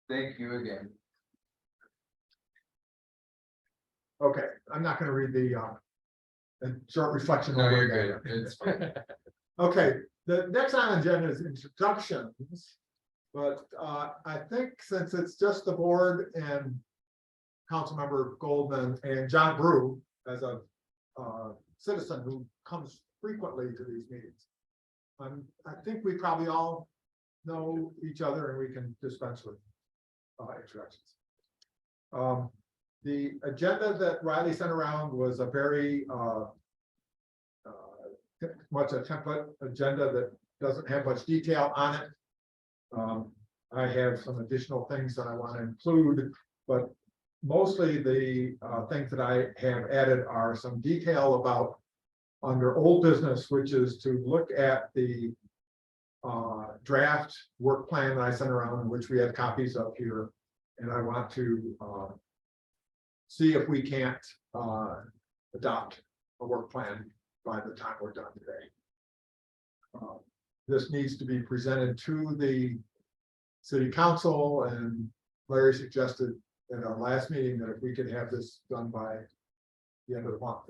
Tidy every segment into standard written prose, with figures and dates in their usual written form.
Thank you again. Okay, I'm not gonna read the short reflection. No, over you're again. good. It's fine. Okay, the next on the agenda is introductions. But I think since it's just the board and Councilmember Goldman and John Brew as a citizen who comes frequently to these meetings. I think we probably all know each other and we can dispense with introductions. The agenda that Riley sent around was a very much a template agenda that doesn't have much detail on it. I have some additional things that I want to include, but mostly the things that I have added are some detail about under old business, which is to look at the draft work plan that I sent around, which we have copies of here. And I want to see if we can't adopt a work plan by the time we're done today. This needs to be presented to the city council, and Larry suggested in our last meeting that if we could have this done by the end of the month,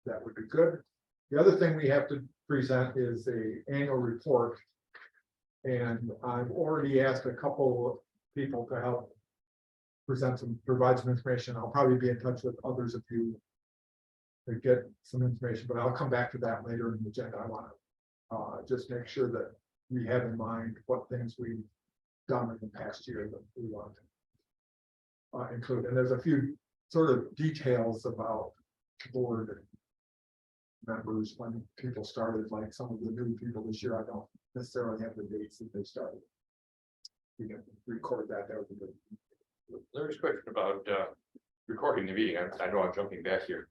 that would be good. The other thing we have to present is the annual report. And I've already asked a couple of people to help provide some information. I'll probably be in touch with others of you to get some information, but I'll come back to that later in the agenda. I want to just make sure that we have in mind what things we've done in the past year that we want to include. And there's a few sort of details about board members when people started, like some of the new people this year. I don't necessarily have the dates that they started. You can record that. That would be good. Larry's question about recording the meeting. I know I'm jumping back here.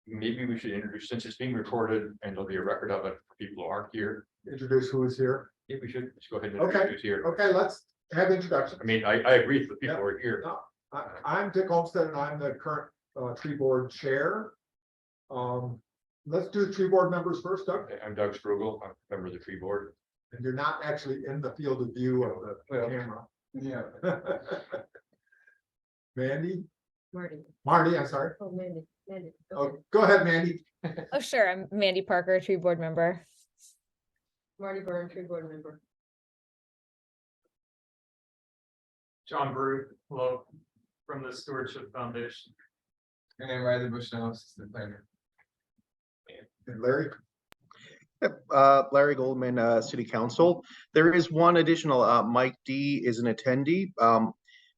Maybe we should introduce, since it's being recorded and there'll be a record of it for people who aren't here. Introduce who is here. Maybe we should just go ahead and Okay. introduce here. Okay, let's have introductions. I mean, I agree with people who are here. I'm Dick Olmsted and I'm the current tree board chair. Let's do the tree board members first, Doug. Okay, I'm Doug Strugel. I'm a member of the tree board. And you're not actually in the field of view of the Well, camera. Yeah. Mandy, Marty. Marty, I'm sorry. Oh, Mandy. Oh, go ahead, Mandy. Oh, sure. I'm Mandy Parker, tree board member. Marty Byrne, tree board member. John Brew, hello, from the Stewardship Foundation. And then Riley Bushnell, assistant planner. And Larry. Yep, Larry Goldman, City Council. There is one additional, Mike D is an attendee.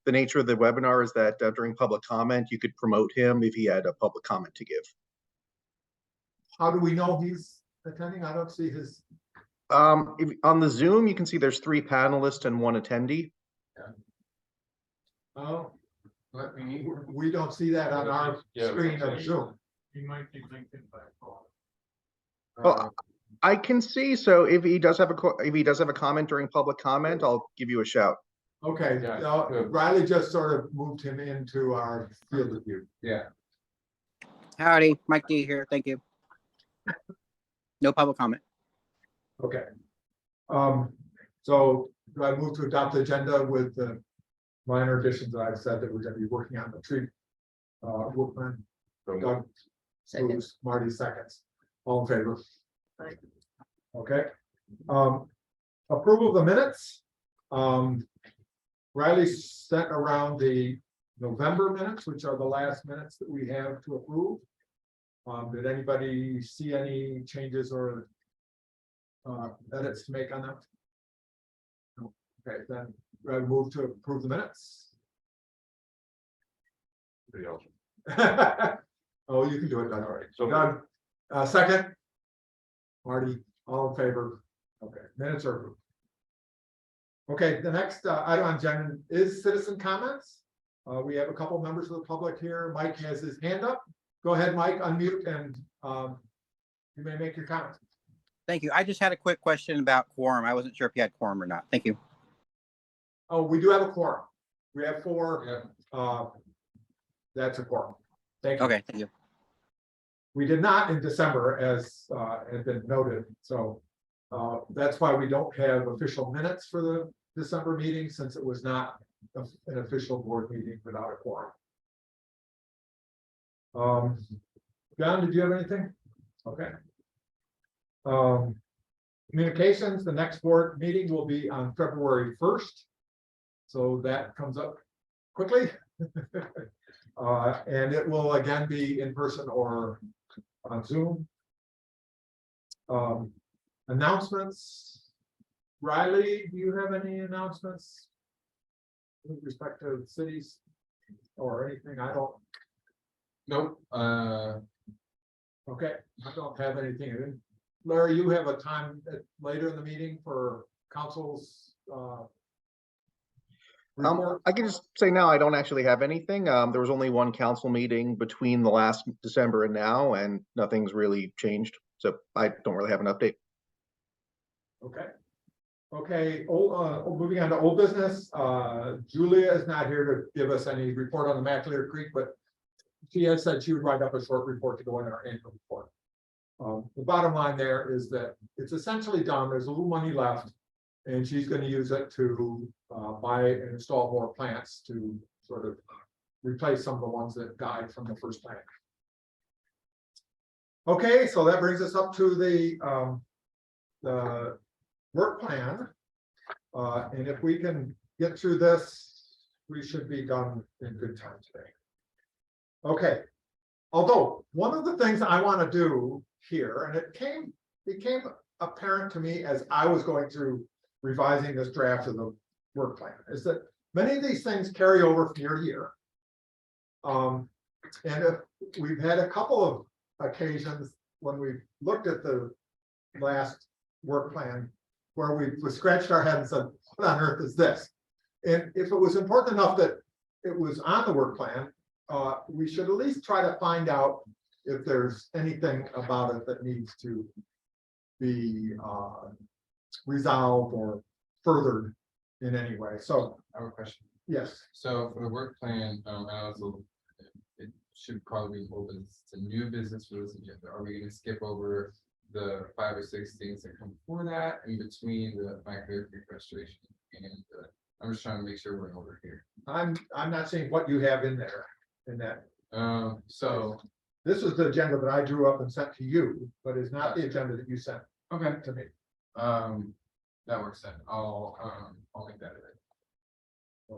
The nature of the webinar is that during public comment, you could promote him if he had a public comment to give. How do we know he's attending? I don't see his. On the Zoom, you can see there's 3 panelists and 1 attendee. Oh, Let me. we don't see that on our Yeah, screen of Zoom. You might be linked in by phone. Well, I can see, so if he does have a comment during public comment, I'll give you a shout. Okay, Yeah, good. Riley just sort of moved him into our field of view. Yeah. Howdy, Mike D here. Thank you. No public comment. Okay. So do I move to adopt the agenda with the minor additions that I've said that we're gonna be working on the tree? Workman, Doug, Second. moves, Marty seconds. All in favor? Aye. Okay. Approval of the minutes. Riley sent around the November minutes, which are the last minutes that we have to approve. Did anybody see any changes or edits to make on them? No. Okay, then I move to approve the minutes. Anybody else? Oh, you can do it, Doug. All right, so Doug, second. Marty, all in favor? Okay, minutes are approved. Okay, the next item on agenda is citizen comments. We have a couple members of the public here. Mike has his hand up. Go ahead, Mike, unmute and you may make your comments. Thank you. I just had a quick question about quorum. I wasn't sure if you had quorum or not. Thank you. Oh, we do have a quorum. We have 4. Yeah. That's a quorum. Thank you. Okay, thank you. We did not in December, as had been noted, so that's why we don't have official minutes for the December meeting, since it was not an official board meeting without a quorum. John, did you have anything? Okay. Communications, the next board meeting will be on February 1st. So that comes up quickly. And it will again be in person or on Zoom. Announcements. Riley, do you have any announcements with respect to cities or anything? I don't. Nope, Okay, I don't have anything. Larry, you have a time later in the meeting for council's report? I can just say now, I don't actually have anything. There was only one council meeting between the last December and now, and nothing's really changed. So I don't really have an update. Okay. Okay, moving on to old business. Julia is not here to give us any report on the McAleer Creek, but she has said she would write up a short report to go in our annual report. The bottom line there is that it's essentially done. There's a little money left, and she's going to use it to buy and install more plants to sort of replace some of the ones that died from the first plant. Okay, so that brings us up to the work plan. And if we can get through this, we should be done in good time today. Okay. Although one of the things I want to do here, and it became apparent to me as I was going through revising this draft of the work plan, is that many of these things carry over from year to year. And if we've had a couple of occasions when we've looked at the last work plan where we scratched our head and said, what on earth is this? And if it was important enough that it was on the work plan, we should at least try to find out if there's anything about it that needs to be resolved or furthered in any way. So, I have a question. yes. So for the work plan, it should probably be open to new business for this agenda. Are we gonna skip over the 5 or 6 things that come before that in between the McAleer Creek restoration? And I'm just trying to make sure we're in order here. I'm not seeing what you have in there in that. So, This was the agenda that I drew up and sent to you, but it's not the agenda that you sent okay, to me. that works then. I'll make that it.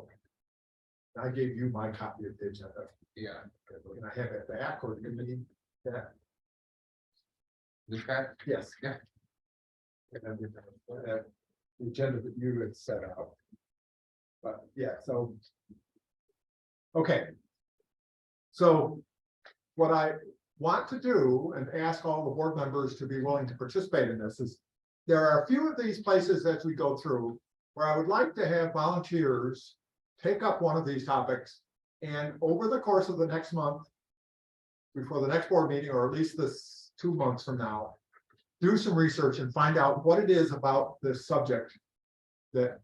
I gave you my copy of the agenda. Yeah, And I have it back, or you need that? this guy? Yes. Yeah. And then the agenda that you had set out. But yeah, so. Okay. So what I want to do and ask all the board members to be willing to participate in this is there are a few of these places as we go through where I would like to have volunteers take up one of these topics, and over the course of the next month, before the next board meeting, or at least this 2 months from now, do some research and find out what it is about this subject that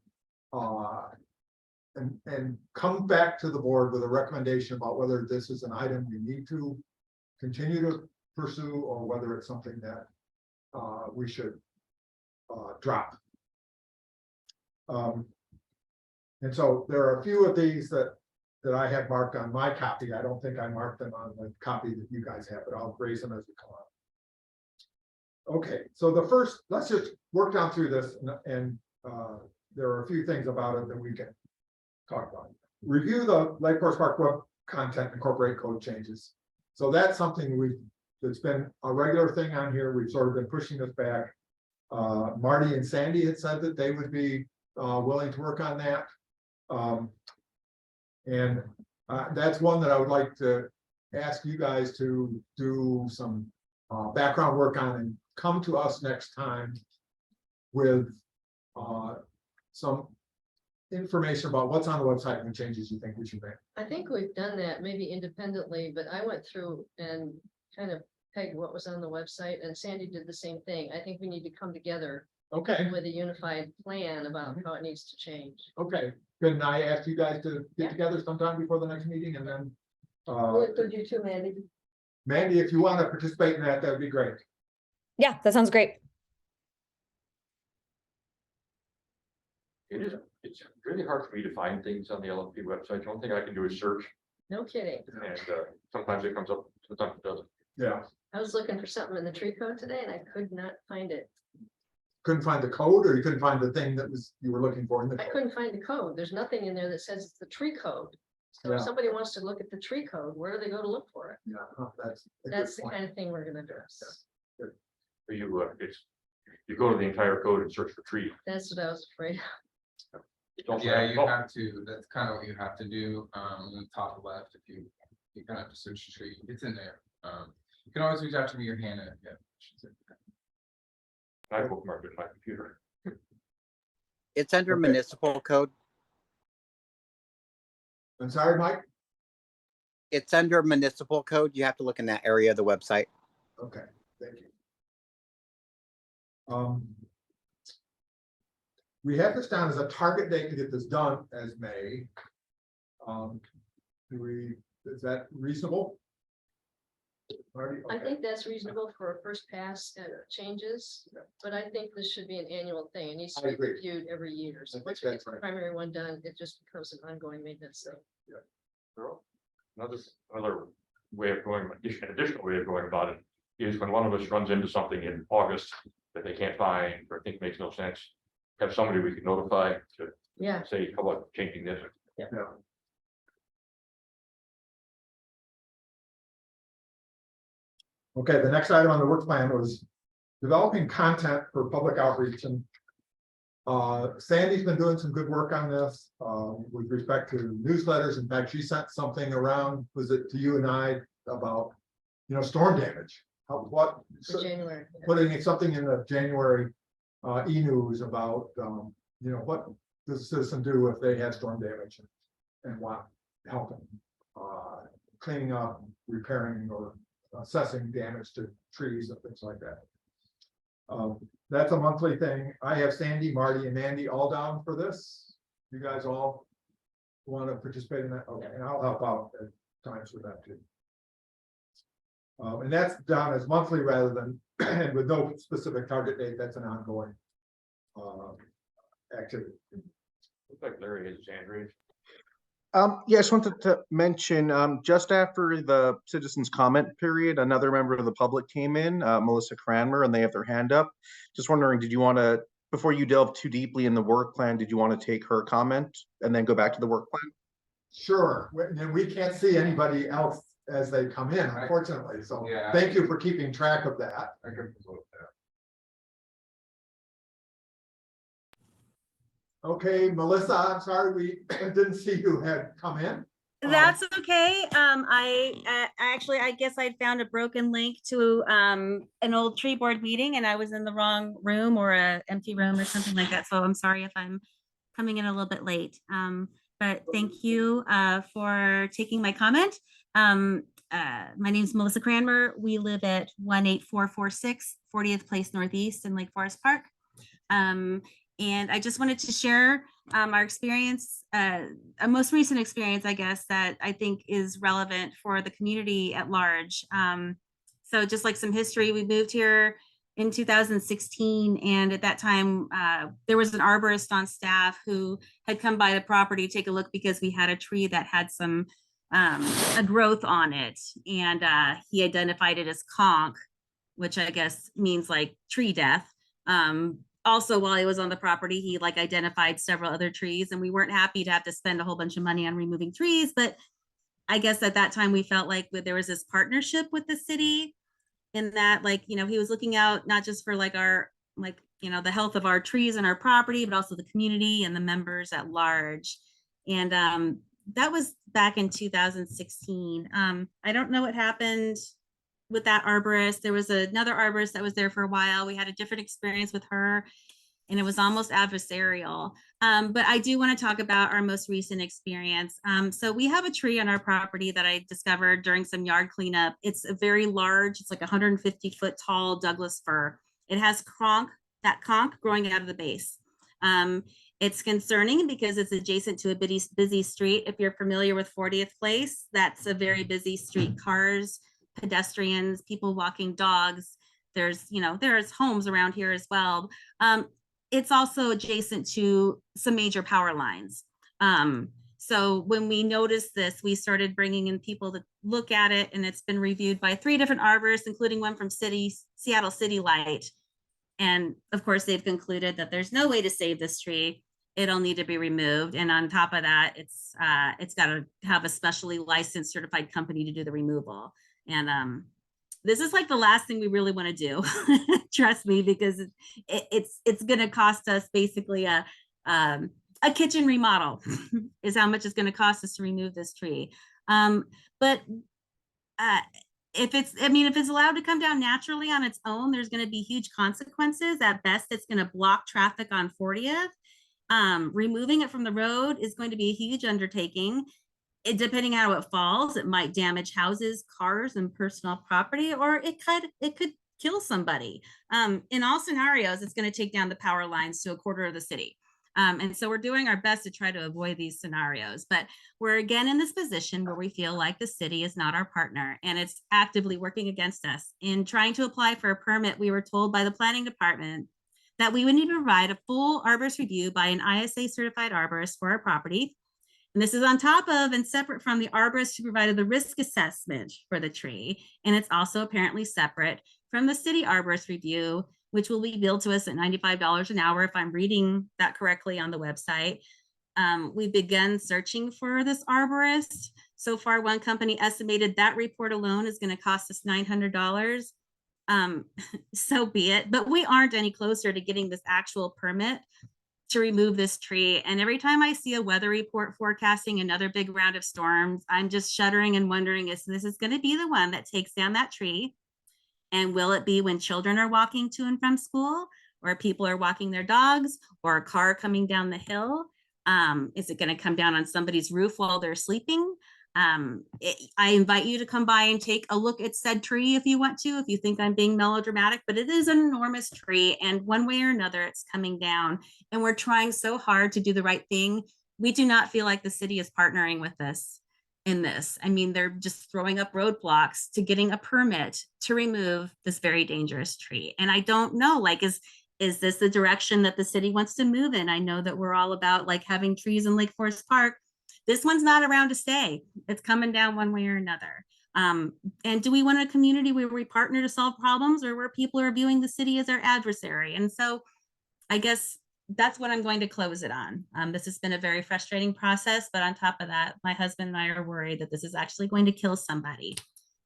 and come back to the board with a recommendation about whether this is an item we need to continue to pursue or whether it's something that we should drop. And so there are a few of these that I have marked on my copy. I don't think I marked them on the copy that you guys have, but I'll raise them as we come up. Okay, so the first, let's just work down through this, and there are a few things about it that we can talk about. Review the Lake Forest Park web content, incorporate code changes. So that's something that's been a regular thing on here. We've sort of been pushing this back. Marty and Sandy had said that they would be willing to work on that. And that's one that I would like to ask you guys to do some background work on and come to us next time with some information about what's on the website and the changes you think we should make. I think we've done that maybe independently, but I went through and kind of pegged what was on the website, and Sandy did the same thing. I think we need to come together Okay, with a unified plan about how it needs to change. okay. Can I ask you guys to get Yeah. together sometime before the next meeting, and then Would you too, Mandy? Mandy, if you want to participate in that, that'd be great. Yeah, that sounds great. it's really hard for me to find things on the LFP website. The only thing I can do is search, No kidding. and sometimes it comes up, sometimes it doesn't. Yeah, I was looking for something in the tree code today and I could not find it. couldn't find the code, or you couldn't find the thing that was, you were looking for in the I code? couldn't find the code. There's nothing in there that says it's the tree code. So if Yeah. somebody wants to look at the tree code, where do they go to look for it? Yeah, that's. a good That's the point. kind of thing we're gonna address. For you, you go to the entire code and search for tree. That's what I was afraid of. Don't Yeah, say, you "Oh, have to, that's kind of what you have to do, in the top left, if you kind of have to search the tree, it's in there. You can always reach out to me or Hannah, yeah. I bookmarked it in my computer. It's under Okay. municipal code. I'm sorry, Mike? It's under municipal code. You have to look in that area of the website. Okay, thank you. We have this down as a target date to get this done as May. Is that reasonable? Marty? I Okay. think that's reasonable for a first pass changes, but I think this should be an annual thing. It needs to I be agree. reviewed every year. So I think once we get that's the right. primary one done, it just becomes an ongoing maintenance thing. Another way of going, an additional way of going about it is when one of us runs into something in August that they can't find or think makes no sense, have somebody we can notify to Yeah, say, how about changing this? Yeah. Okay, the next item on the work plan was developing content for public outreach, and Sandy's been doing some good work on this, with respect to newsletters. In fact, she sent something around, was it to you and I, about, storm damage? What, for January. Yeah. putting something in the January e-news about, what does a citizen do if they have storm damage and want help cleaning up, repairing, or assessing damage to trees and things like that. That's a monthly thing. I have Sandy, Marty, and Mandy all down for this. You guys all want to participate in that? Okay, and I'll help out at times with that too. And that's down as monthly rather than, and with no specific target date. That's an ongoing activity. Looks like Larry has his hand raised. Yeah, I just wanted to mention, just after the citizens comment period, another member of the public came in, Melissa Cranmer, and they have their hand up. Just wondering, did you want to, before you delve too deeply in the work plan, did you want to take her comment and then go back to the work plan? Sure, and we can't see anybody else as they come in, unfortunately. So Yeah. thank you for keeping track of that. I can promote that. Okay, Melissa, I'm sorry, we didn't see you had come in. That's okay. I guess I found a broken link to an old tree board meeting and I was in the wrong room or a empty room or something like that. So I'm sorry if I'm coming in a little bit late. But thank you for taking my comment. My name is Melissa Cranmer. We live at 18446 40th Place Northeast in Lake Forest Park. And I just wanted to share our experience, a most recent experience, I guess, that I think is relevant for the community at large. So just like some history, we moved here in 2016. And at that time, there was an arborist on staff who had come by the property to take a look because we had a tree that had some a growth on it. And he identified it as conch, which I guess means like tree death. Also, while he was on the property, he identified several other trees, and we weren't happy to have to spend a whole bunch of money on removing trees. But I guess at that time we felt like there was this partnership with the city in that, he was looking out not just for our, the health of our trees and our property, but also the community and the members at large. And that was back in 2016. I don't know what happened with that arborist. There was another arborist that was there for a while. We had a different experience with her and it was almost adversarial. But I do want to talk about our most recent experience. So we have a tree on our property that I discovered during some yard cleanup. It's a very large, it's like 150-foot tall Douglas fir. It has that conch growing out of the base. It's concerning because it's adjacent to a busy street. If you're familiar with 40th Place, that's a very busy street. Cars, pedestrians, people walking dogs. There's homes around here as well. it's also adjacent to some major power lines. So when we noticed this, we started bringing in people to look at it, and it's been reviewed by 3 different arborists, including one from Seattle City Light. And of course, they've concluded that there's no way to save this tree. It'll need to be removed. And on top of that, it's got to have a specially licensed certified company to do the removal. And this is like the last thing we really want to do. Trust me, because it's going to cost us basically a kitchen remodel is how much it's going to cost us to remove this tree. But if it's allowed to come down naturally on its own, there's going to be huge consequences. At best, it's going to block traffic on 40th. Removing it from the road is going to be a huge undertaking. Depending on how it falls, it might damage houses, cars, and personal property, or it could kill somebody. In all scenarios, it's going to take down the power lines to a quarter of the city. And so we're doing our best to try to avoid these scenarios, but we're again in this position where we feel like the city is not our partner and it's actively working against us. In trying to apply for a permit, we were told by the planning department that we would need to provide a full arborist review by an ISA certified arborist for our property. And this is on top of and separate from the arborist who provided the risk assessment for the tree. And it's also apparently separate from the city arborist review, which will be billed to us at $95 an hour if I'm reading that correctly on the website. We've begun searching for this arborist. So far, one company estimated that report alone is going to cost us $900. So be it, but we aren't any closer to getting this actual permit to remove this tree. And every time I see a weather report forecasting another big round of storms, I'm just shuddering and wondering if this is going to be the one that takes down that tree. And will it be when children are walking to and from school, or people are walking their dogs, or a car coming down the hill? Is it going to come down on somebody's roof while they're sleeping? I invite you to come by and take a look at said tree if you want to, if you think I'm being melodramatic, but it is an enormous tree, and one way or another it's coming down, and we're trying so hard to do the right thing. We do not feel like the city is partnering with us in this. I mean, they're just throwing up roadblocks to getting a permit to remove this very dangerous tree. And I don't know, like, is this the direction that the city wants to move in? I know that we're all about like having trees in Lake Forest Park. This one's not around to stay. It's coming down one way or another. And do we want a community where we partner to solve problems, or where people are viewing the city as our adversary? And so I guess that's what I'm going to close it on. This has been a very frustrating process, but on top of that, my husband and I are worried that this is actually going to kill somebody.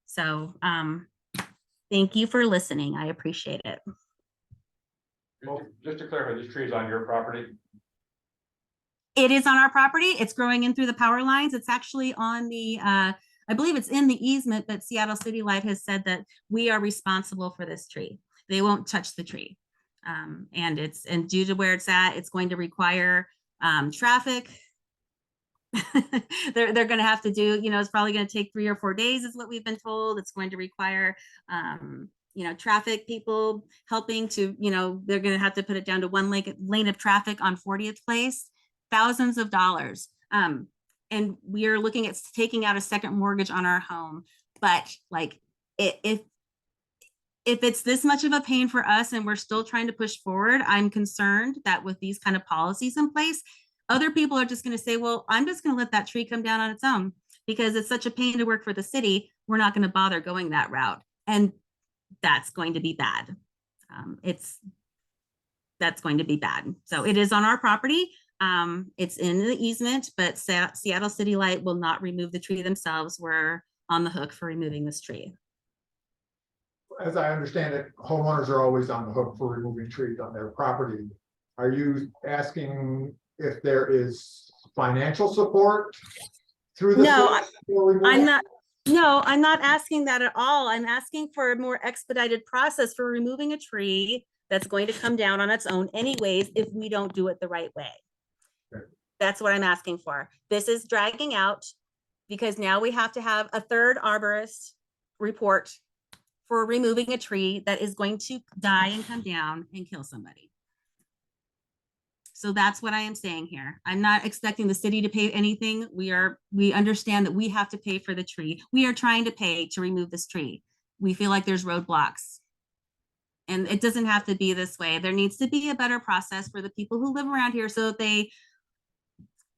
So thank you for listening. I appreciate it. Just to clarify, this tree is on your property? It is on our property. It's growing in through the power lines. It's actually on the, I believe it's in the easement, but Seattle City Light has said that we are responsible for this tree. They won't touch the tree. And due to where it's at, it's going to require traffic. they're going to have to do, it's probably going to take 3 or 4 days is what we've been told. It's going to require, traffic people helping to, they're going to have to put it down to one lane of traffic on 40th Place, thousands of dollars. And we are looking at taking out a second mortgage on our home. But like, if it's this much of a pain for us and we're still trying to push forward, I'm concerned that with these kind of policies in place, other people are just going to say, well, I'm just going to let that tree come down on its own because it's such a pain to work for the city. We're not going to bother going that route. And that's going to be bad. That's going to be bad. So it is on our property. It's in the easement, but Seattle City Light will not remove the tree themselves. We're on the hook for removing this tree. As I understand it, homeowners are always on the hook for removing trees on their property. Are you asking if there is financial support through the No, I'm not. No, I'm not asking that at all. I'm asking for a more expedited process for removing a tree that's going to come down on its own anyways if we don't do it the right way. Okay. That's what I'm asking for. This is dragging out because now we have to have a third arborist report for removing a tree that is going to die and come down and kill somebody. So that's what I am saying here. I'm not expecting the city to pay anything. We understand that we have to pay for the tree. We are trying to pay to remove this tree. We feel like there's roadblocks. And it doesn't have to be this way. There needs to be a better process for the people who live around here so that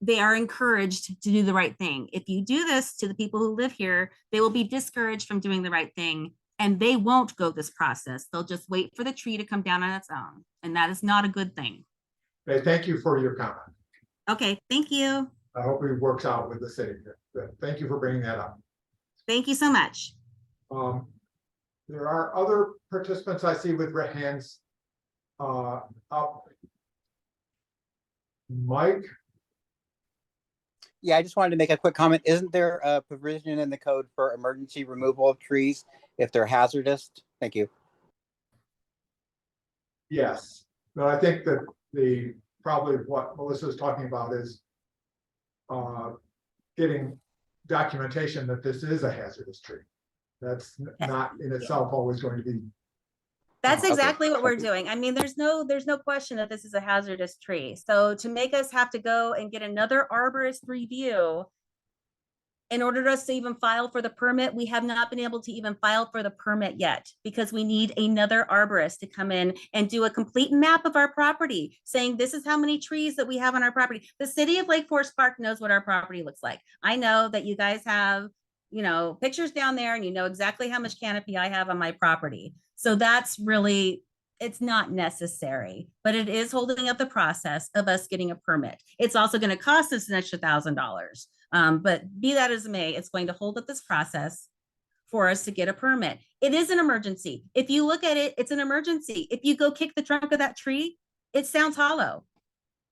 they are encouraged to do the right thing. If you do this to the people who live here, they will be discouraged from doing the right thing and they won't go this process. They'll just wait for the tree to come down on its own. And that is not a good thing. Okay, thank you for your comment. Okay, thank you. I hope it works out with the city. Thank you for bringing that up. Thank you so much. There are other participants I see with red hands up. Mike, Yeah, I just wanted to make a quick comment. Isn't there a provision in the code for emergency removal of trees if they're hazardous? Thank you. yes, but I think that probably what Melissa is talking about is getting documentation that this is a hazardous tree. That's not in itself always going to be. That's Okay. exactly what we're doing. I mean, there's no question that this is a hazardous tree. So to make us have to go and get another arborist review in order for us to even file for the permit, we have not been able to even file for the permit yet because we need another arborist to come in and do a complete map of our property saying this is how many trees that we have on our property. The city of Lake Forest Park knows what our property looks like. I know that you guys have, you know, pictures down there and you know exactly how much canopy I have on my property. So that's really, it's not necessary, but it is holding up the process of us getting a permit. It's also going to cost us an extra $1,000. But be that as it may, it's going to hold up this process for us to get a permit. It is an emergency. If you look at it, it's an emergency. If you go kick the trunk of that tree, it sounds hollow.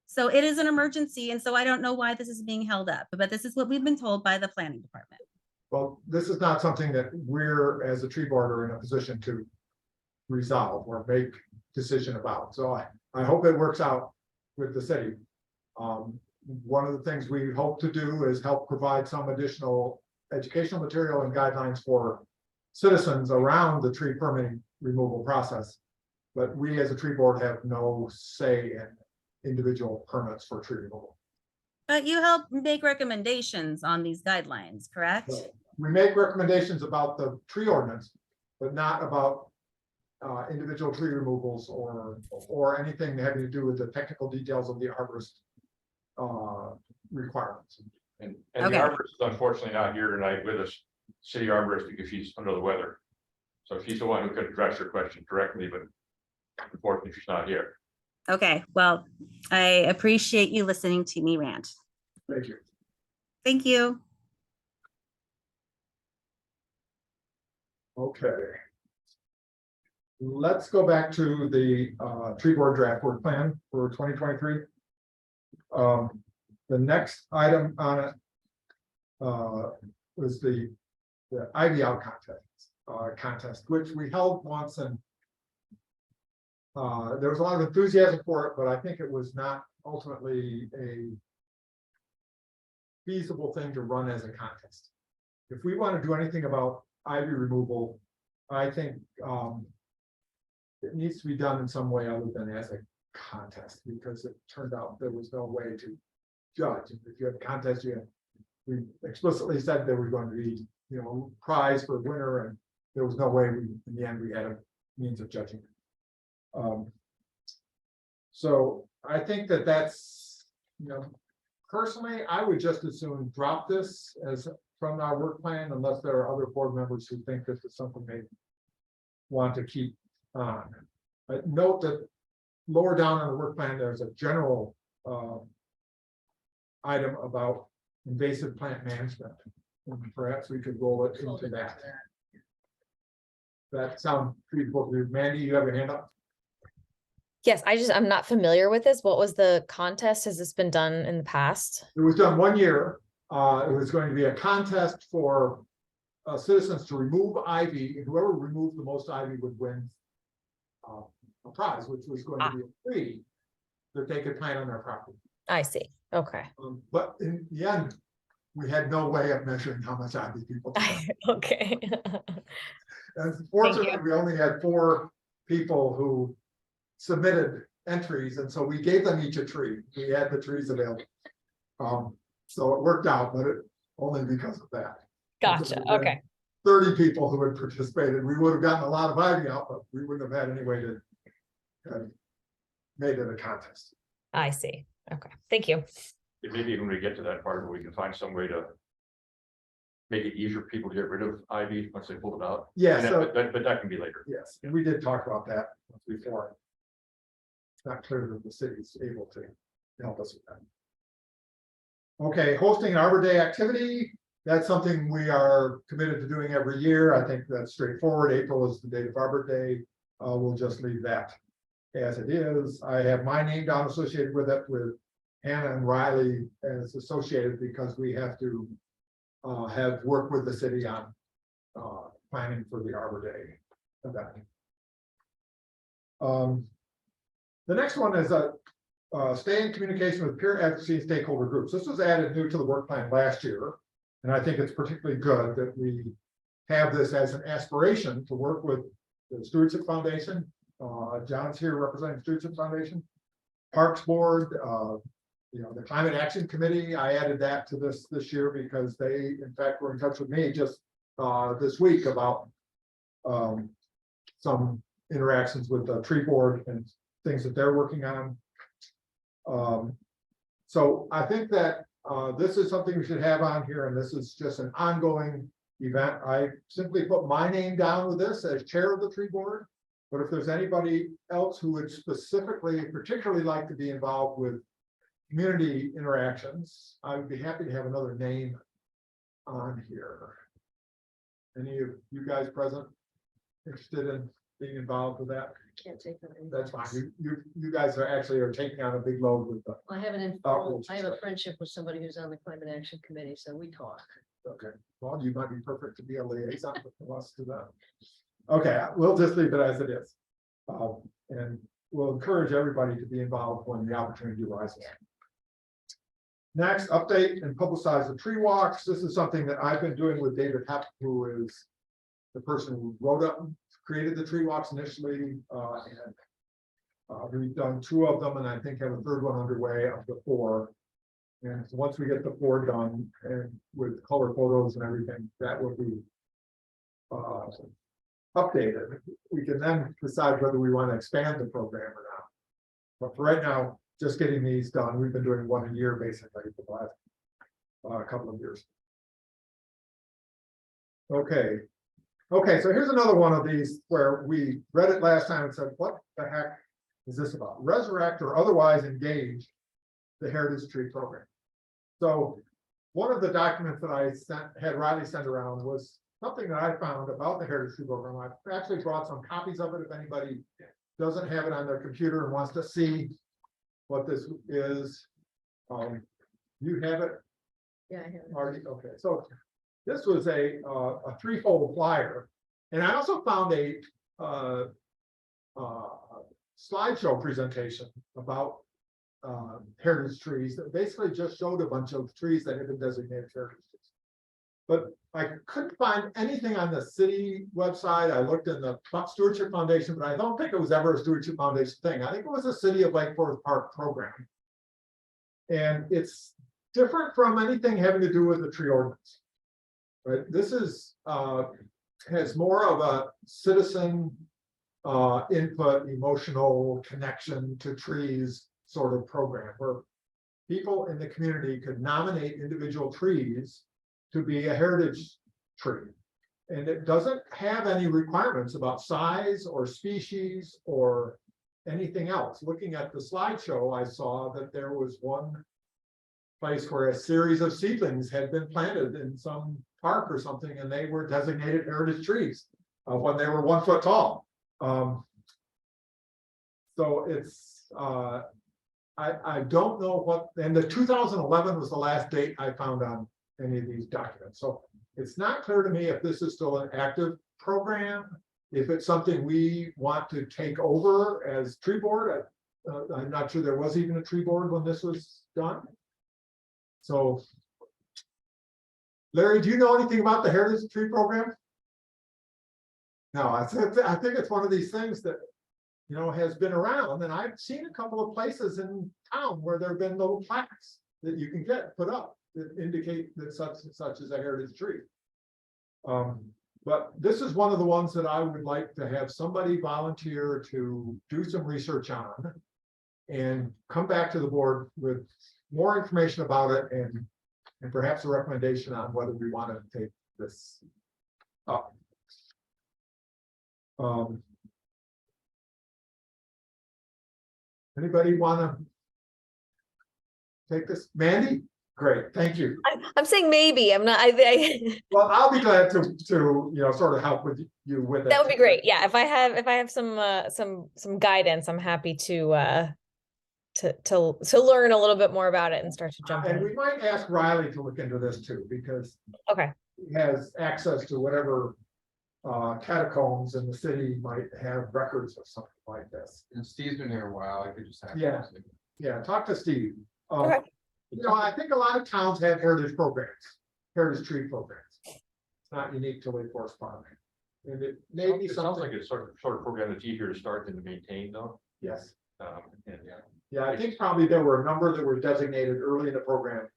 So it is an emergency. And so I don't know why this is being held up, but this is what we've been told by the planning department. Well, this is not something that we're, as a tree board, are in a position to resolve or make decision about. So I hope it works out with the city. One of the things we hope to do is help provide some additional educational material and guidelines for citizens around the tree permitting removal process. But we as a tree board have no say in individual permits for tree removal. But you help make recommendations on these guidelines, correct? So we make recommendations about the tree ordinance, but not about individual tree removals or anything having to do with the technical details of the arborist requirements. And the Okay. arborist is unfortunately not here tonight with us, city arborist, because she's under the weather. So she's the one who could address your question directly, but unfortunately she's not here. Okay, well, I appreciate you listening to me rant. Thank you. Thank you. Okay. Let's go back to the tree board draft work plan for 2023. The next item on it was the Ivy Out contest, which we held once, and there was a lot of enthusiasm for it, but I think it was not ultimately a feasible thing to run as a contest. If we want to do anything about ivy removal, I think it needs to be done in some way other than as a contest, because it turned out there was no way to judge. If you have a contest, we explicitly said there was going to be, you know, prize for winner, and there was no way in the end we had a means of judging it. So I think that's, you know, personally, I would just as soon drop this as from our work plan, unless there are other board members who think this is something they want to keep on. But note that lower down on the work plan, there's a general item about invasive plant management. And perhaps we could roll it into that. That sounds feasible to you. Mandy, you have your hand up? Yes, I'm not familiar with this. What was the contest? Has this been done in the past? It was done 1 year. It was going to be a contest for citizens to remove ivy, and whoever removed the most ivy would win a prize, which was going to be a tree that they could plant on their property. I see. Okay. But in the end, we had no way of measuring how much ivy people took. Okay. And fortunately, we only had 4 people who submitted entries, and so we gave them each a tree. We had the trees available. So it worked out, but only because of that. Gotcha. Okay. 30 people who had participated. We would have gotten a lot of ivy out, but we wouldn't have had any way to have made it a contest. I see. Okay, thank you. It may be when we get to that part, where we can find some way to make it easier for people to get rid of ivy once they pull it out. Yeah, And so, but that can be later. yes, and we did talk about that before. It's not clear that the city's able to help us with that. Okay, hosting an Arbor Day activity, that's something we are committed to doing every year. I think that's straightforward. April is the date of Arbor Day. We'll just leave that as it is. I have my name down associated with it, with Hannah and Riley as associated, because we have to have worked with the city on planning for the Arbor Day event. The next one is stay in communication with peer advocacy and stakeholder groups. This was added new to the work plan last year. And I think it's particularly good that we have this as an aspiration to work with the Stewardship Foundation. John's here representing Stewardship Foundation, Parks Board, the Climate Action Committee. I added that to this year because they, in fact, were in touch with me just this week about some interactions with the tree board and things that they're working on. So I think that this is something we should have on here, and this is just an ongoing event. I simply put my name down with this as chair of the tree board. But if there's anybody else who would particularly like to be involved with community interactions, I would be happy to have another name on here. Any of you guys present interested in being involved with that? Can't take that. That's fine. You guys are taking on a big load with the. I have an informal, I have a friendship with somebody who's on the Climate Action Committee, so we talk. Okay, well, you might be perfect to be a liaison with us to that. Okay, we'll just leave it as it is. And we'll encourage everybody to be involved when the opportunity arises. Next, update and publicize the tree walks. This is something that I've been doing with David Hepp, who is the person who created the tree walks initially. We've done 2 of them, and I think have a 3rd one underway of the 4. And so once we get the 4 done and with color photos and everything, that will be updated. We can then decide whether we want to expand the program or not. But for right now, just getting these done. We've been doing 1 a year basically for the last couple of years. Okay. Okay, so here's another one of these where we read it last time and said, what the heck is this about? Resurrect or otherwise engage the Heritage Tree Program. So one of the documents that I had Riley send around was something that I found about the Heritage Tree Program. I've actually brought some copies of it if anybody doesn't have it on their computer and wants to see what this is. You have it? Yeah, I have. Marty, okay, so this was a 3-fold flyer, and I also found a slideshow presentation about heritage trees that basically just showed a bunch of trees that had been designated heritage trees. But I couldn't find anything on the city website. I looked in the Stewardship Foundation, but I don't think it was ever a Stewardship Foundation thing. I think it was a City of Lake Forest Park program. And it's different from anything having to do with the tree ordinance. Right? This is has more of a citizen input, emotional connection to trees sort of program, where people in the community could nominate individual trees to be a heritage tree. And it doesn't have any requirements about size or species or anything else. Looking at the slideshow, I saw that there was one place where a series of seedlings had been planted in some park or something, and they were designated heritage trees when they were 1 foot tall. So it's, I don't know what, and the 2011 was the last date I found on any of these documents. So it's not clear to me if this is still an active program, if it's something we want to take over as tree board. I'm not sure there was even a tree board when this was done. So, Larry, do you know anything about the Heritage Tree Program? No, I think it's one of these things that, you know, has been around, and I've seen a couple of places in town where there have been little plaques that you can get put up that indicate that such and such is a heritage tree. But this is one of the ones that I would like to have somebody volunteer to do some research on. And come back to the board with more information about it and perhaps a recommendation on whether we want to take this up. Anybody want to take this? Mandy? Great, thank you. I'm saying maybe, I'm not, Well, I'll be glad to, sort of help with you with it. that would be great. Yeah, if I have some guidance, I'm happy to learn a little bit more about it and start to jump And in. we might ask Riley to look into this too, because Okay, he has access to whatever catacombs in the city might have records of something like this. And Steve's been here a while, I could just have. Yeah. Yeah, talk to Steve. Okay. I think a lot of towns have heritage programs, heritage tree programs. It's not unique to Lake Forest Park. And it may be It sounds like something, it's sort of program that's easier to start than to maintain though. yes. And Yeah, I think probably there were a number that were designated early in the program.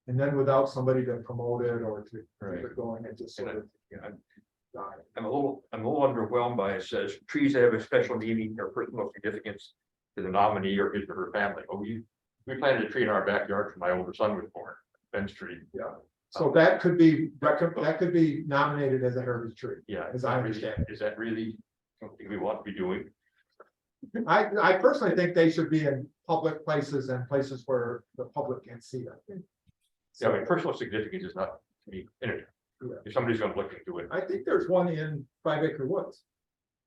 And then without somebody to promote it or to keep Right. it going, it just sort of died. I'm a little underwhelmed by it says trees that have a special meaning or personal significance to the nominee or his or her family. Oh, we planted a tree in our backyard when my older son was born, Ben's tree. Yeah. So that could be nominated as a heritage tree. Yeah. As I understand. Is that really something we want to be doing? I personally think they should be in public places and places where the public can see them. Yeah, I mean, personal significance is not to me, anything. Yeah. If somebody's gonna look into it. I think there's one in 5 Acre Woods. Is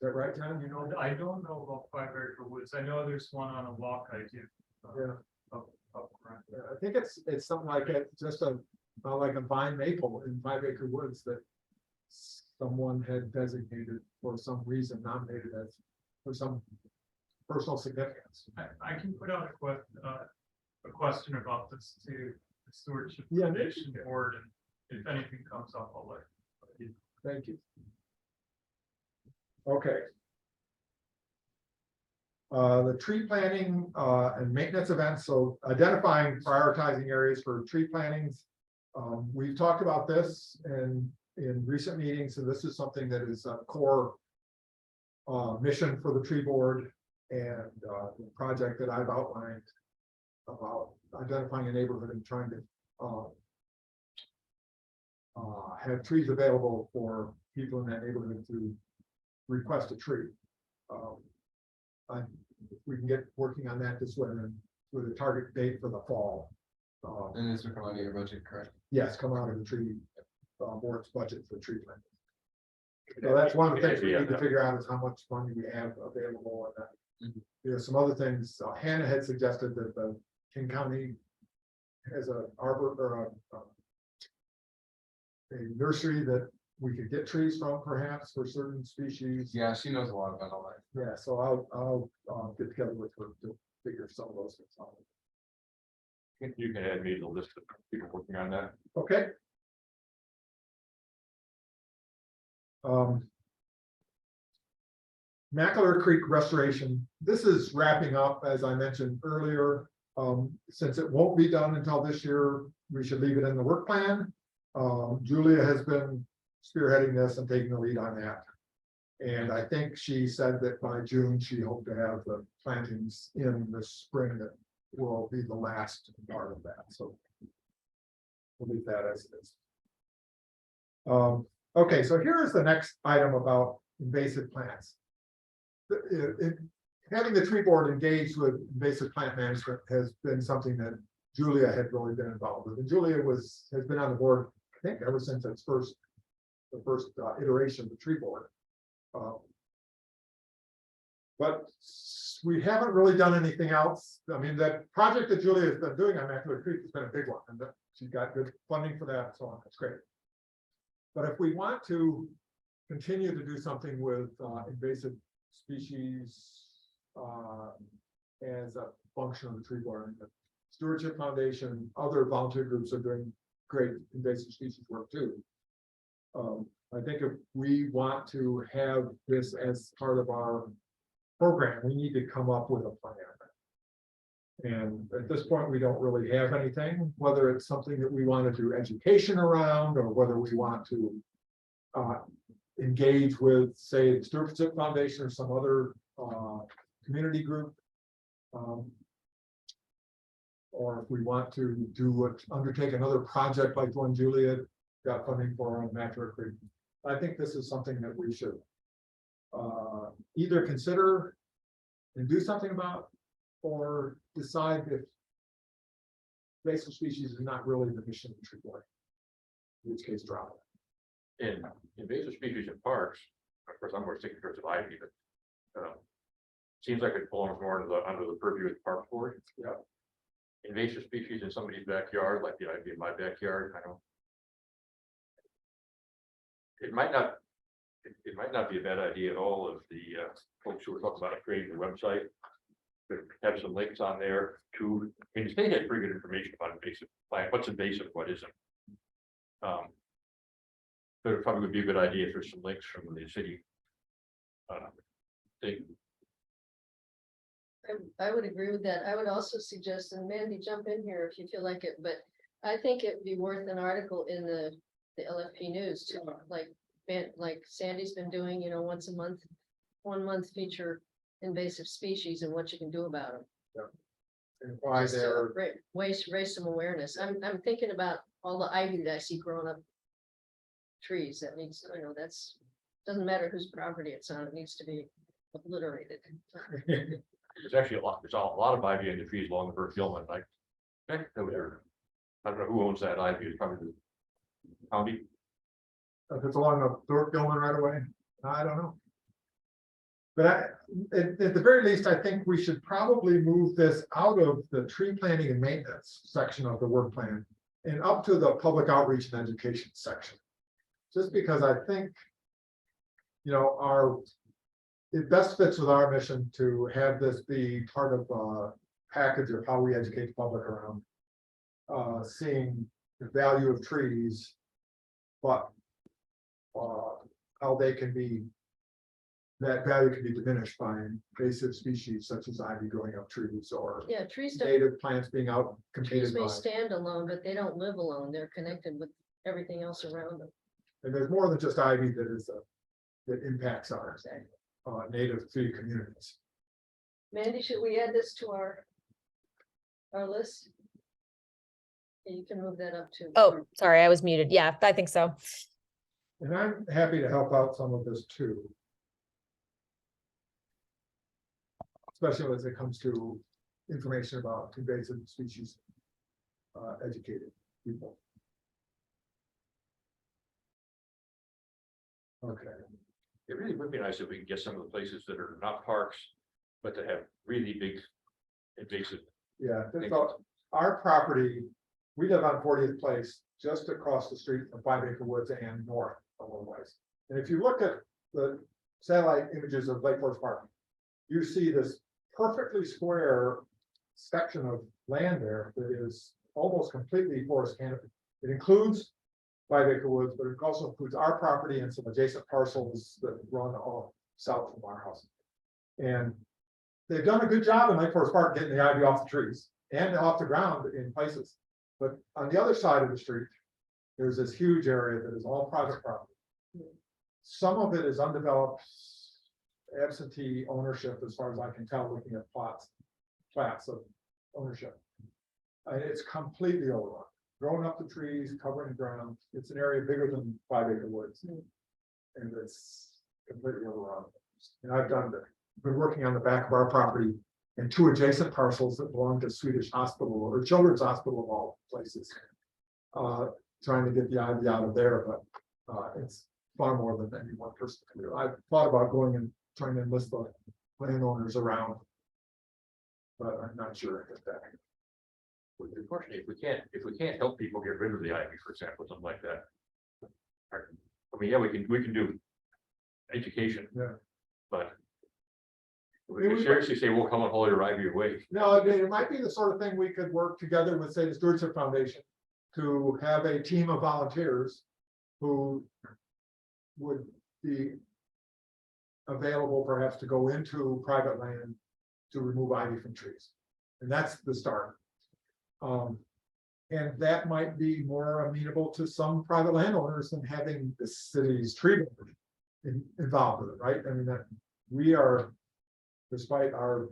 that right, John? You know? I don't know about 5 Acre Woods. I know there's one on a walk I do. Yeah. Up front. Yeah, I think it's something like it, just like a vine maple in 5 Acre Woods that someone had designated for some reason, nominated as for some personal significance. I can put out a question about this to the Stewardship Yeah. Foundation Board, and if anything comes up, I'll let you. Thank you. Okay. The tree planting and maintenance events, so identifying, prioritizing areas for tree plantings. We've talked about this in recent meetings, and this is something that is a core mission for the tree board and the project that I've outlined about identifying a neighborhood and trying to have trees available for people in that neighborhood to request a tree. We can get working on that this winter with a target date for the fall. And this would come out of your budget, correct? Yes, come out of the tree board's budget for tree planting. So that's one of the things we need to figure out is how much money we have available. And there's some other things. Hannah had suggested that the King County has a arbor or a nursery that we could get trees from, perhaps for certain species. Yeah, she knows a lot about all that. Yeah, so I'll get together with her to figure some of those things out. You can add me to the list of people working on that. Okay. Mackler Creek restoration. This is wrapping up, as I mentioned earlier. Since it won't be done until this year, we should leave it in the work plan. Julia has been spearheading this and taking the lead on that. And I think she said that by June, she hoped to have the plantings in the spring that will be the last part of that. So we'll leave that as it is. Okay, so here is the next item about invasive plants. Having the tree board engaged with invasive plant management has been something that Julia had really been involved with. And Julia has been on the board, I think, ever since its the first iteration of the tree board. But we haven't really done anything else. I mean, that project that Julia has been doing on Mackler Creek has been a big one, and she got good funding for that and so on. That's great. But if we want to continue to do something with invasive species as a function of the tree board, the Stewardship Foundation, other volunteer groups are doing great invasive species work too. I think if we want to have this as part of our program, we need to come up with a plan. And at this point, we don't really have anything, whether it's something that we want to do education around, or whether we want to engage with, say, the Stewardship Foundation or some other community group. Or if we want to undertake another project like one Juliet got funding for on Mattress Creek. I think this is something that we should either consider and do something about, or decide if invasive species is not really the mission of tree board. In which case, drop it. In invasive species in parks, of course, I'm more sticking towards ivy, but seems like it belongs more under the purview of the park board. Yeah. Invasive species in somebody's backyard, like the ivy in my backyard, I don't. It might not be a bad idea at all if the folks who were talking about creating the website could have some links on there to, I mean, the state has pretty good information about invasive plant, what's invasive, what isn't. But it probably would be a good idea if there's some links from the city. Thing. I would agree with that. I would also suggest, and Mandy, jump in here if you feel like it, but I think it'd be worth an article in the LFP news too, like Sandy's been doing, once a month, 1 month feature invasive species and what you can do about them. And why Just to they're, raise some awareness. I'm thinking about all the ivy that I see growing up trees that needs, doesn't matter whose property it's on, it needs to be obliterated. There's actually there's a lot of ivy in the trees along the Burke Gilman, like. I don't know who owns that ivy, it's probably the county. if it's along the Thorpe Gilman right away, I don't know. But at the very least, I think we should probably move this out of the tree planting and maintenance section of the work plan and up to the public outreach and education section. Just because I think, it best fits with our mission to have this be part of a package of how we educate the public around seeing the value of trees, but how they can be, that value can be diminished by invasive species such as ivy growing up trees or Yeah, trees don't, native plants being out trees competed may by. stand alone, but they don't live alone. They're connected with everything else around them. And there's more than just ivy that impacts our native tree communities. Mandy, should we add this to our list? You can move that up to. Oh, sorry, I was muted. Yeah, I think so. And I'm happy to help out some of this too. Especially as it comes to information about invasive species, educated people. Okay, It really would be nice if we could get some of the places that are not parks, but that have really big invasive. yeah, so our property, we live on 40th Place, just across the street from 5 Acre Woods and north a little ways. And if you look at the satellite images of Lake Forest Park, you see this perfectly square section of land there that is almost completely forest canopy. It includes 5 Acre Woods, but it also includes our property and some adjacent parcels that run all south from our house. And they've done a good job in Lake Forest Park getting the ivy off the trees and off the ground in places. But on the other side of the street, there's this huge area that is all private property. Some of it is undeveloped, absentee ownership, as far as I can tell, looking at plats of ownership. It's completely overrun, growing up the trees, covering the ground. It's an area bigger than 5 Acre Woods. And it's completely overrun. And I've been working on the back of our property and 2 adjacent parcels that belong to Swedish Hospital or Children's Hospital of all places. Trying to get the ivy out of there, but it's far more than any one person can do. I've thought about going and trying to enlist the landowners around, but I'm not sure if that. Unfortunately, if we can't help people get rid of the ivy, for example, something like that. I mean, yeah, we can do education. Yeah. But we could seriously say, we'll come and haul your ivy away. No, it might be the sort of thing we could work together with, say, the Stewardship Foundation to have a team of volunteers who would be available perhaps to go into private land to remove ivy from trees. And that's the start. And that might be more amenable to some private landowners than having the city's tree board involved with it, right? I mean, that we are, despite our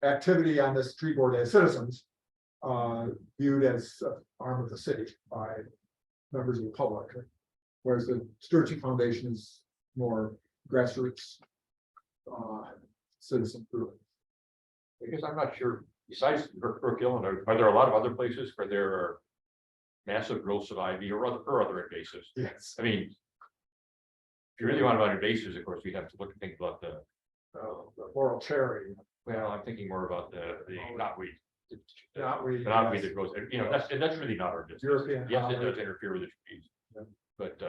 activity on this tree board as citizens, viewed as an arm of the city by members of the public. Whereas the Stewardship Foundation is more grassroots, citizen group. Because I'm not sure, besides Brook Hill, are there a lot of other places where there are massive growths of ivy or other invasives? Yes. I mean, if you really want about invasives, of course, we have to look and think about the, The floral cherry. well, I'm thinking more about the knotweed. Knotweed, The knotweed yes. that grows, you know, that's really not our business. European Yes, it holly. does interfere with the trees. Yeah. But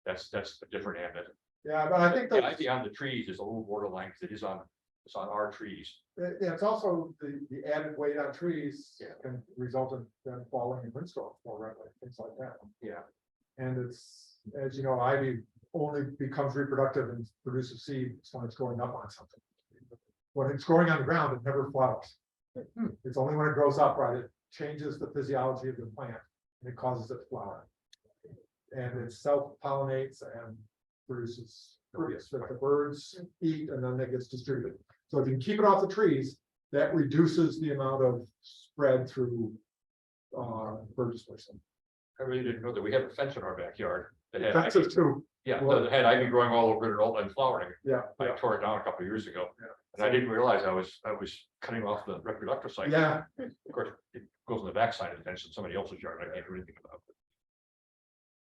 that's a different animal. Yeah, but I think The that, ivy on the trees is a little borderline, because it's on our trees. yeah, it's also the added weight on trees Yeah. can result in them falling in windstorms more readily, things like that. Yeah. And it's, as you know, ivy only becomes reproductive and produces seeds when it's growing up on something. When it's growing on the ground, it never flowers. It's only when it grows up, right, it changes the physiology of the plant and it causes it to flower. And it self-pollinates and produces fruits that the birds eat and then that gets distributed. So if you can keep it off the trees, that reduces the amount of spread through bird dispersal. I really didn't know that we have a fence in our backyard that had, Fences too, yeah, well- that had ivy growing all over it and all and flowering. yeah, I yeah, tore it down a couple of years ago. Yeah. And I didn't realize I was cutting off the reproductive cycle. yeah. Of course, it goes on the backside of the fence in somebody else's yard. I can't do anything about it.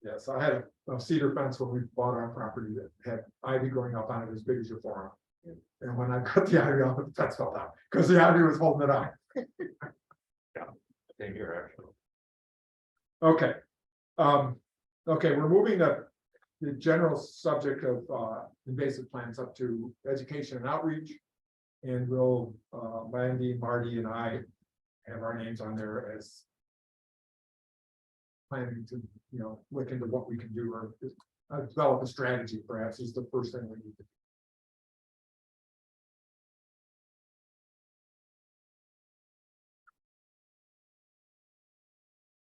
Yes, I had a cedar fence when we bought our property that had ivy growing up on it as big as your forearm. And when I cut the ivy off, the fence fell down because the ivy was holding it up. Same here, actually. Okay. Okay, we're moving the general subject of invasive plants up to education and outreach. And we'll, Mandy, Marty, and I have our names on there as planning to, look into what we can do or develop a strategy, perhaps, is the first thing we need to do.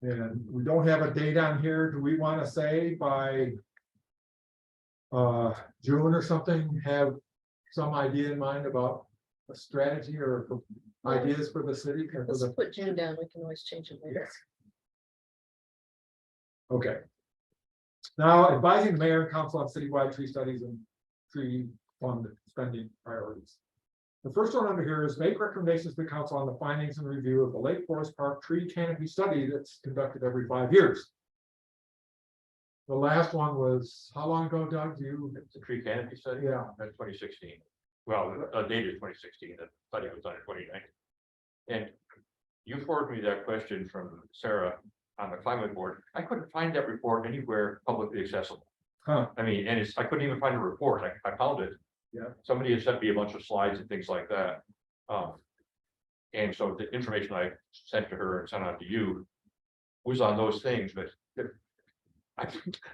And we don't have a date on here. Do we want to say by June or something, have some idea in mind about a strategy or ideas for the city? or for Let's the- put June down, we can always change it later. Okay. Now advising the mayor and council on citywide tree studies and tree fund spending priorities. The first one under here is make recommendations to the council on the findings and review of the Lake Forest Park tree canopy study that's conducted every 5 years. The last one was, how long ago, Doug? It's a tree canopy study. Yeah. That's 2016. Well, dated 2016, the study was done in 2019. And you forwarded me that question from Sarah on the climate board. I couldn't find that report anywhere publicly accessible. Huh. I mean, and I couldn't even find a report. I found it. Yeah. Somebody had sent me a bunch of slides and things like that. And so the information I sent to her and sent out to you was on those things, but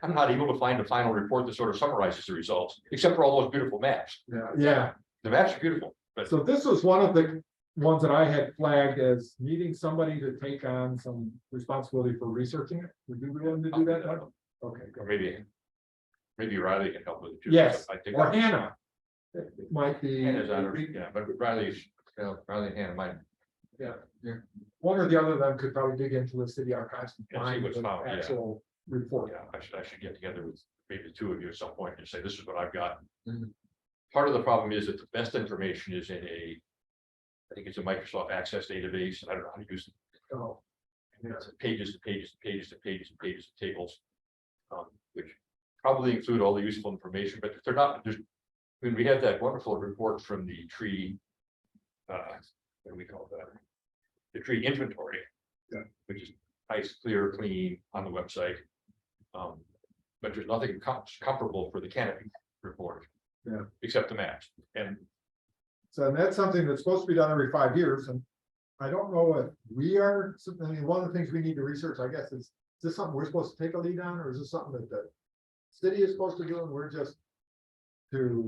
I'm not able to find a final report that sort of summarizes the results, except for all those beautiful maps. Yeah. The maps are beautiful, but So this was one of the ones that I had flagged as needing somebody to take on some responsibility for researching it. Would you be willing to do that, Doug? Okay, or good. maybe Riley can help with it too. Yes, I think or Hannah. It might be. Hannah's on her, yeah, but Riley's, Riley and Hannah might. One or the other of them could probably dig into the city archives and And see find what's the found, yeah. actual report. Yeah, I should get together with maybe the two of you at some point and say, this is what I've got. Mhm. Part of the problem is that the best information is in I think it's a Microsoft Access database, and I don't know how to use it. Oh, It's pages and pages and pages and pages and pages of tables. Which probably include all the useful information, but if they're not, when we have that wonderful report from the tree. What do we call that? The tree inventory. Yeah. Which is nice, clear, clean on the website. But there's nothing comparable for the canopy report. Yeah. Except the maps, and so that's something that's supposed to be done every 5 years, and I don't know if we are, I mean, one of the things we need to research, I guess, is this something we're supposed to take a lead on, or is this something that the city is supposed to do, and we're just to,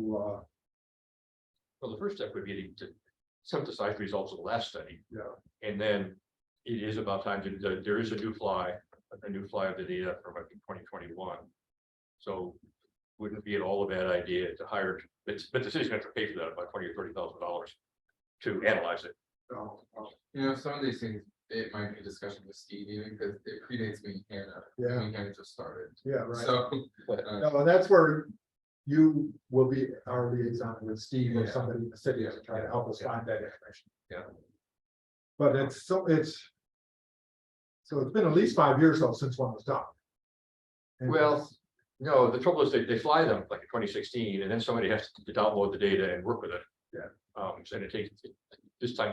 well, the first step would be to synthesize results of the last study. Yeah. And then it is about time there is a new fly of the data from I think 2021. So wouldn't it be at all a bad idea to hire, but the city's gonna have to pay for that about $20,000 or $30,000 to analyze it. Oh, oh, You know, some of these things, it might be a discussion with Steve even, because it predates me and Hannah. Yeah. Me and Hannah just started, yeah, right. so. No, and that's where you will be our liaison with Steve or Yeah. somebody in the city to try to help us find that information. Yeah. But so it's been at least 5 years though since one was done. And Well, no, the trouble is they fly them like in 2016, and then somebody has to download the data and work with it. Yeah. And it takes,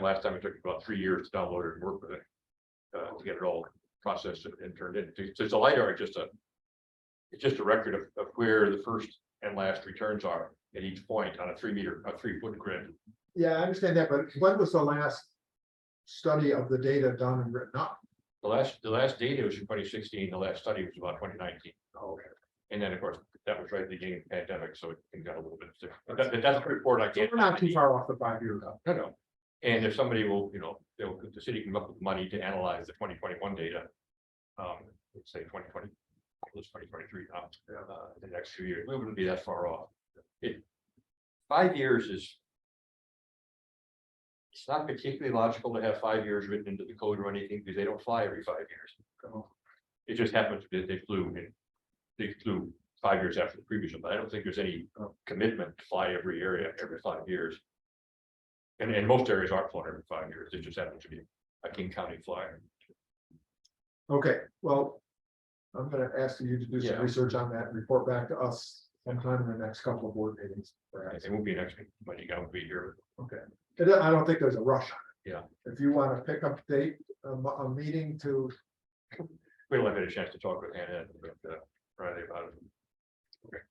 last time it took about 3 years to download it and work with it. To get it all processed and turned in. So it's a LiDAR, it's just a record of where the first and last returns are at each point on a 3-foot grid. Yeah, I understand that, but when was the last study of the data done and written up? The last data was in 2016, the last study was about 2019. Okay. And then, of course, that was right at the beginning of the pandemic, so it got a little bit different. That's a report I So can't. we're not too far off the 5 year though. No. And if somebody will, the city can come up with money to analyze the 2021 data. Let's say 2020, it's 2023 now, the next few years, we wouldn't be that far off. 5 years is. It's not particularly logical to have 5 years written into the code or anything, because they don't fly every 5 years. It just happens that they flew 5 years after the previous one, but I don't think there's any commitment to fly every area every 5 years. And most areas aren't flown every 5 years, it just happens to be a King County flyer. Okay, well, I'm gonna ask you to do some Yeah. research on that and report back to us sometime in the next couple of board meetings. perhaps. It won't be next week, but you won't be here. Okay, I don't think there's a rush on it. Yeah. If you want to pick up date, a meeting to, We'll have had a chance to talk with Hannah Friday about it.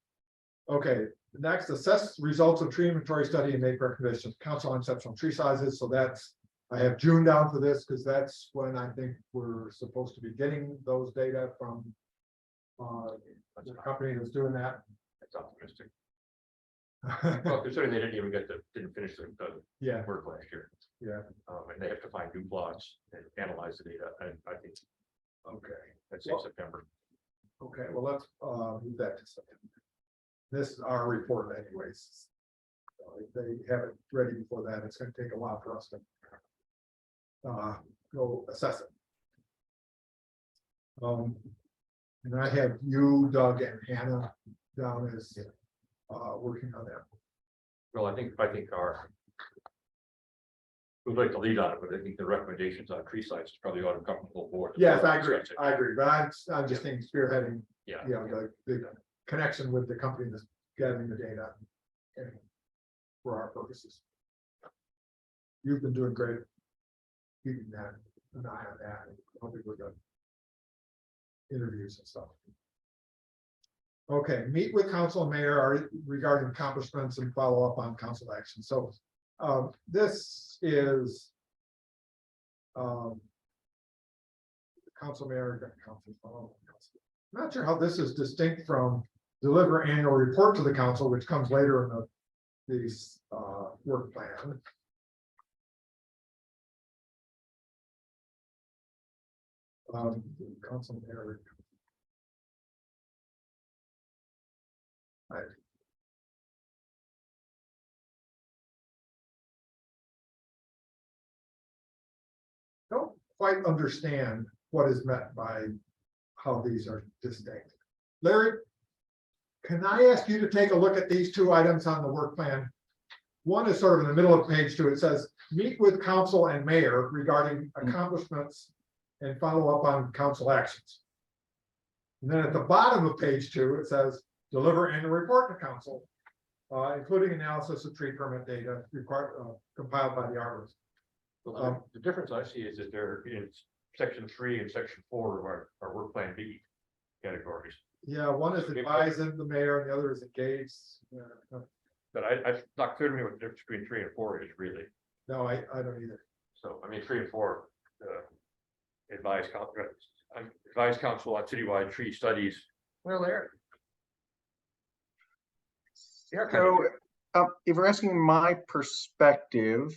okay, next, assess results of tree inventory study and make recommendations, council on exceptional tree sizes, so that's. I have June down for this, because that's when I think we're supposed to be getting those data from. The company that's doing that. That's optimistic. Well, considering they didn't finish the Yeah, work last year. yeah, And they have to find new plots and analyze the data, and I think okay, that's in Well- September. okay, well, let's move that to September. This is our report anyways. So if they have it ready before that, it's gonna take a while for us to. Go assess it. And I have you, Doug, and Hannah down as working on that. Well, I think our. We'd like to lead on it, but I think the recommendations on tree sites is probably ought to come from the whole board. Yes, I agree, but I'm just thinking spearheading, Yeah. you know, the connection with the company that's gathering the data. And for our purposes. You've been doing great. Keeping that, an eye on that, and helping with the interviews and stuff. Okay, meet with council and mayor regarding accomplishments and follow up on council action. So, this is. Council mayor. Not sure how this is distinct from deliver annual report to the council, which comes later in the work plan. Council mayor. Right. Don't quite understand what is meant by how these are distinct. Larry, can I ask you to take a look at these two items on the work plan? One is sort of in the middle of page 2. It says, meet with council and mayor regarding accomplishments and follow up on council actions. And then at the bottom of page 2, it says, deliver annual report to council, including analysis of tree permit data required, compiled by the arborist. The difference I see is that they're in section 3 and section 4 of our work plan B categories. Yeah, one is advising the mayor and the other is engaged. But it's not clear to me what the difference between 3 and 4 is really. No, I don't either. So, I mean, 3 and 4, advise council on citywide tree studies. Well, there. So, if you're asking my perspective,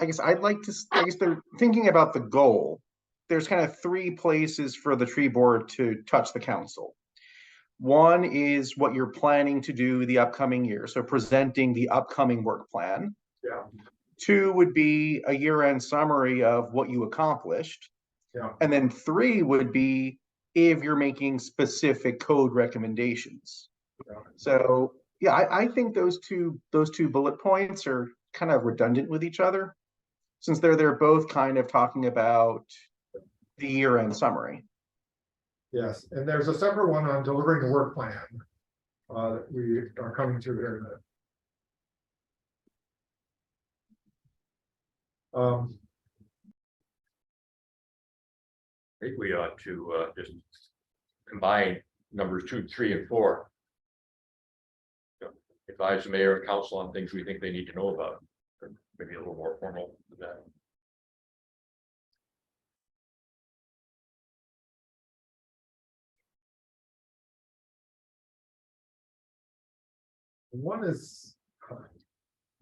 I guess they're thinking about the goal. There's kind of 3 places for the tree board to touch the council. One is what you're planning to do the upcoming year, so presenting the upcoming work plan. Yeah. 2 would be a year-end summary of what you accomplished. Yeah. And then 3 would be if you're making specific code recommendations. Yeah. So yeah, I think those two bullet points are kind of redundant with each other, since they're both kind of talking about the year-end summary. Yes, and there's a separate one on delivering the work plan. That we are coming to here in a minute. I think we ought to just combine numbers 2, 3, and 4. You know, advise the mayor and council on things we think they need to know about, or maybe a little more formal than that. One is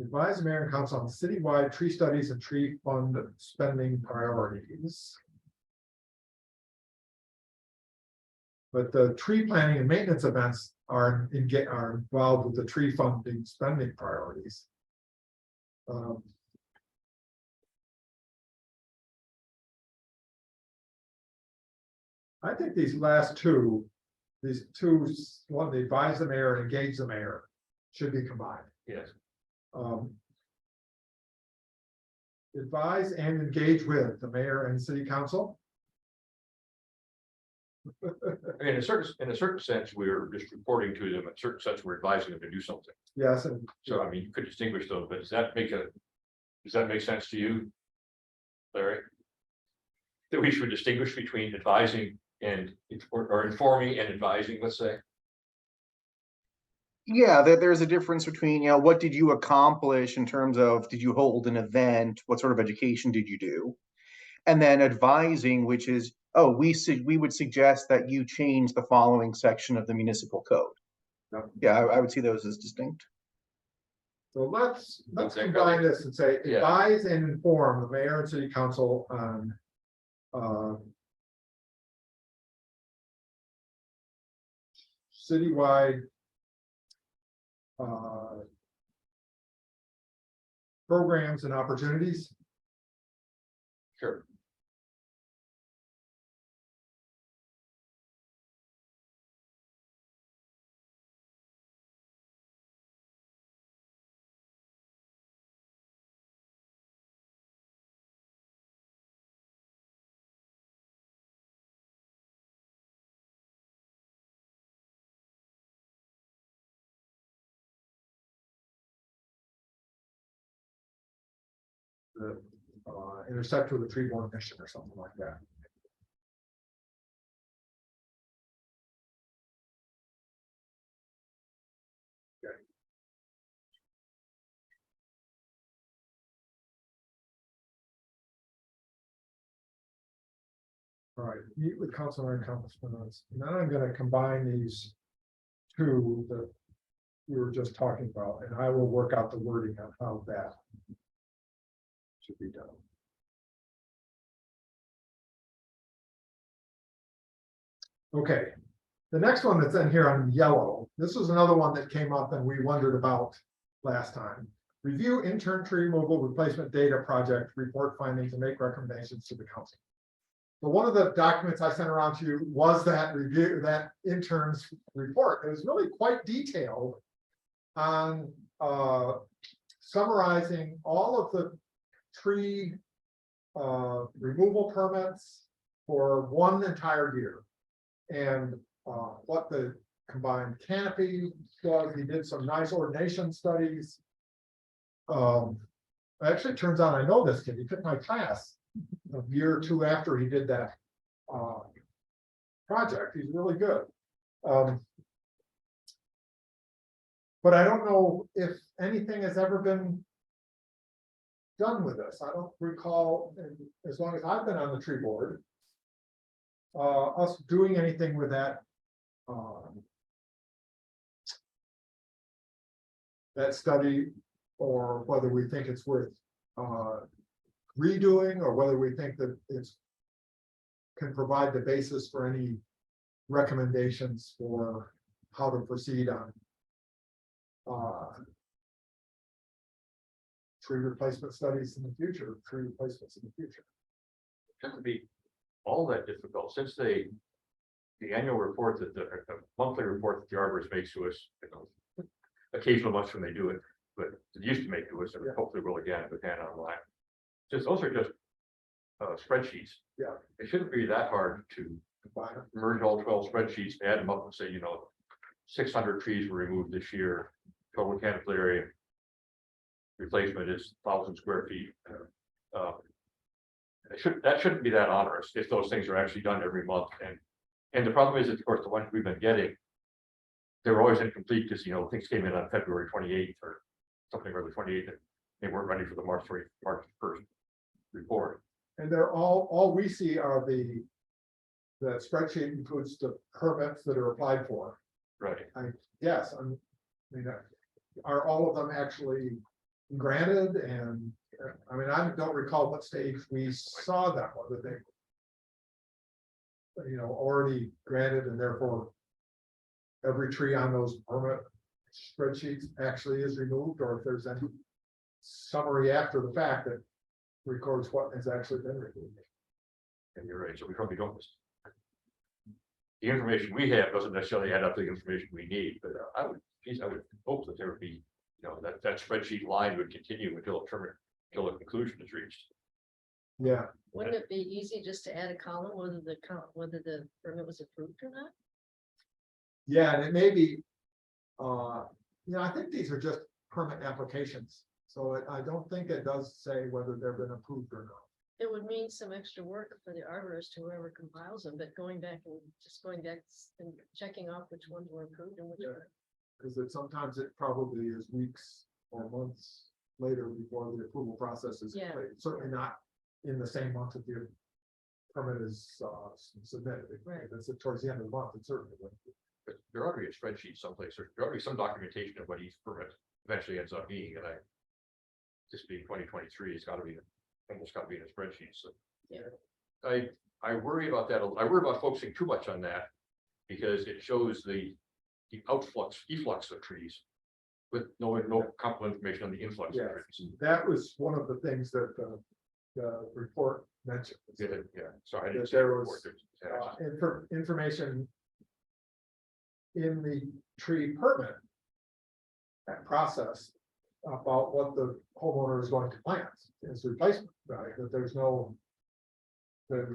advise the mayor and council on citywide tree studies and tree fund spending priorities. But the tree planning and maintenance events are involved with the tree funding spending priorities. I think these last two, one, the advise the mayor and engage the mayor, should be combined. Yes. Advise and engage with the mayor and city council. I mean, in a certain sense, we're just reporting to them. In a certain sense, we're advising them to do something. Yes, and So, I mean, you could distinguish those, but does that make sense to you, Larry? That we should distinguish between advising and, or informing and advising, let's say? Yeah, there's a difference between, what did you accomplish in terms of, did you hold an event? What sort of education did you do? And then advising, which is, we would suggest that you change the following section of the municipal code. Yep. Yeah, I would see those as distinct. so let's Okay, combine this and say Yeah. advise and inform the mayor and city council on citywide programs and opportunities. Sure. The intersect with a tree board mission or something like that. Okay. All right, meet with council and accomplishments. Now I'm going to combine these two that we were just talking about, and I will work out the wording on how that should be done. Okay, the next one that's in here on yellow, this was another one that came up and we wondered about last time. Review intern tree removal replacement data project report findings and make recommendations to the council. So one of the documents I sent around to you was that review, that intern's report. It was really quite detailed on summarizing all of the tree removal permits for one entire year. And what the combined canopy was. He did some nice ordination studies. Actually, it turns out I know this kid. He took my class a year or two after he did that project. He's really good. But I don't know if anything has ever been done with this. I don't recall, as long as I've been on the tree board, us doing anything with that. That study, or whether we think it's worth redoing, or whether we think that it's can provide the basis for any recommendations for how to proceed on. Tree replacement studies in the future, tree replacements in the future. Shouldn't be all that difficult since the annual report that the monthly report that the arborist makes to us, you know, occasional months when they do it, but it used to make to us, and Yeah. hopefully will again if we can online. Just those are just spreadsheets. Yeah. It shouldn't be that hard to Combine them. merge all 12 spreadsheets, add them up and say, you know, 600 trees were removed this year, total canopy area replacement is 1,000 square feet. That shouldn't be that onerous if those things are actually done every month. And the problem is, of course, the ones we've been getting, they were always incomplete because, you know, things came in on February 28th or something, or the 28th, and they weren't ready for the March 1st report. And they're all we see are the spreadsheet includes the permits that are applied for. Right. Yes, I mean, are all of them actually granted? And I mean, I don't recall what stage we saw that, whether they, you know, already granted and therefore every tree on those permit spreadsheets actually is removed, or if there's any summary after the fact that records what has actually been removed. And you're right. So we probably don't. The information we have doesn't necessarily add up to the information we need, but I would hope that there would be, you know, that spreadsheet line would continue until a conclusion is reached. Yeah, Wouldn't it be easy just to add a column whether the permit was approved or not? yeah, and it may be, you know, I think these are just permit applications. So I don't think it does say whether they've been approved or not. It would mean some extra work for the arborist, whoever compiles them, but going back and checking off which ones were approved and which were. Because sometimes it probably is weeks or months later before the approval process is Yeah. complete. Certainly not in the same month that the permit is submitted. Right. If it's towards the end of the month, it certainly would. But there ought to be a spreadsheet someplace, or there ought to be some documentation of what each permit eventually ends up being, and this being 2023, it's gotta be, almost gotta be in a spreadsheet, so. Yeah. I worry about that, I worry about focusing too much on that, because it shows the efflux of trees. With no complementary information on the influx of Yeah. trees. That was one of the things that the report mentioned. Yeah, sorry, I That didn't say there report, was, there's- information in the tree permit process about what the homeowner is going to plant as replacement, right? That there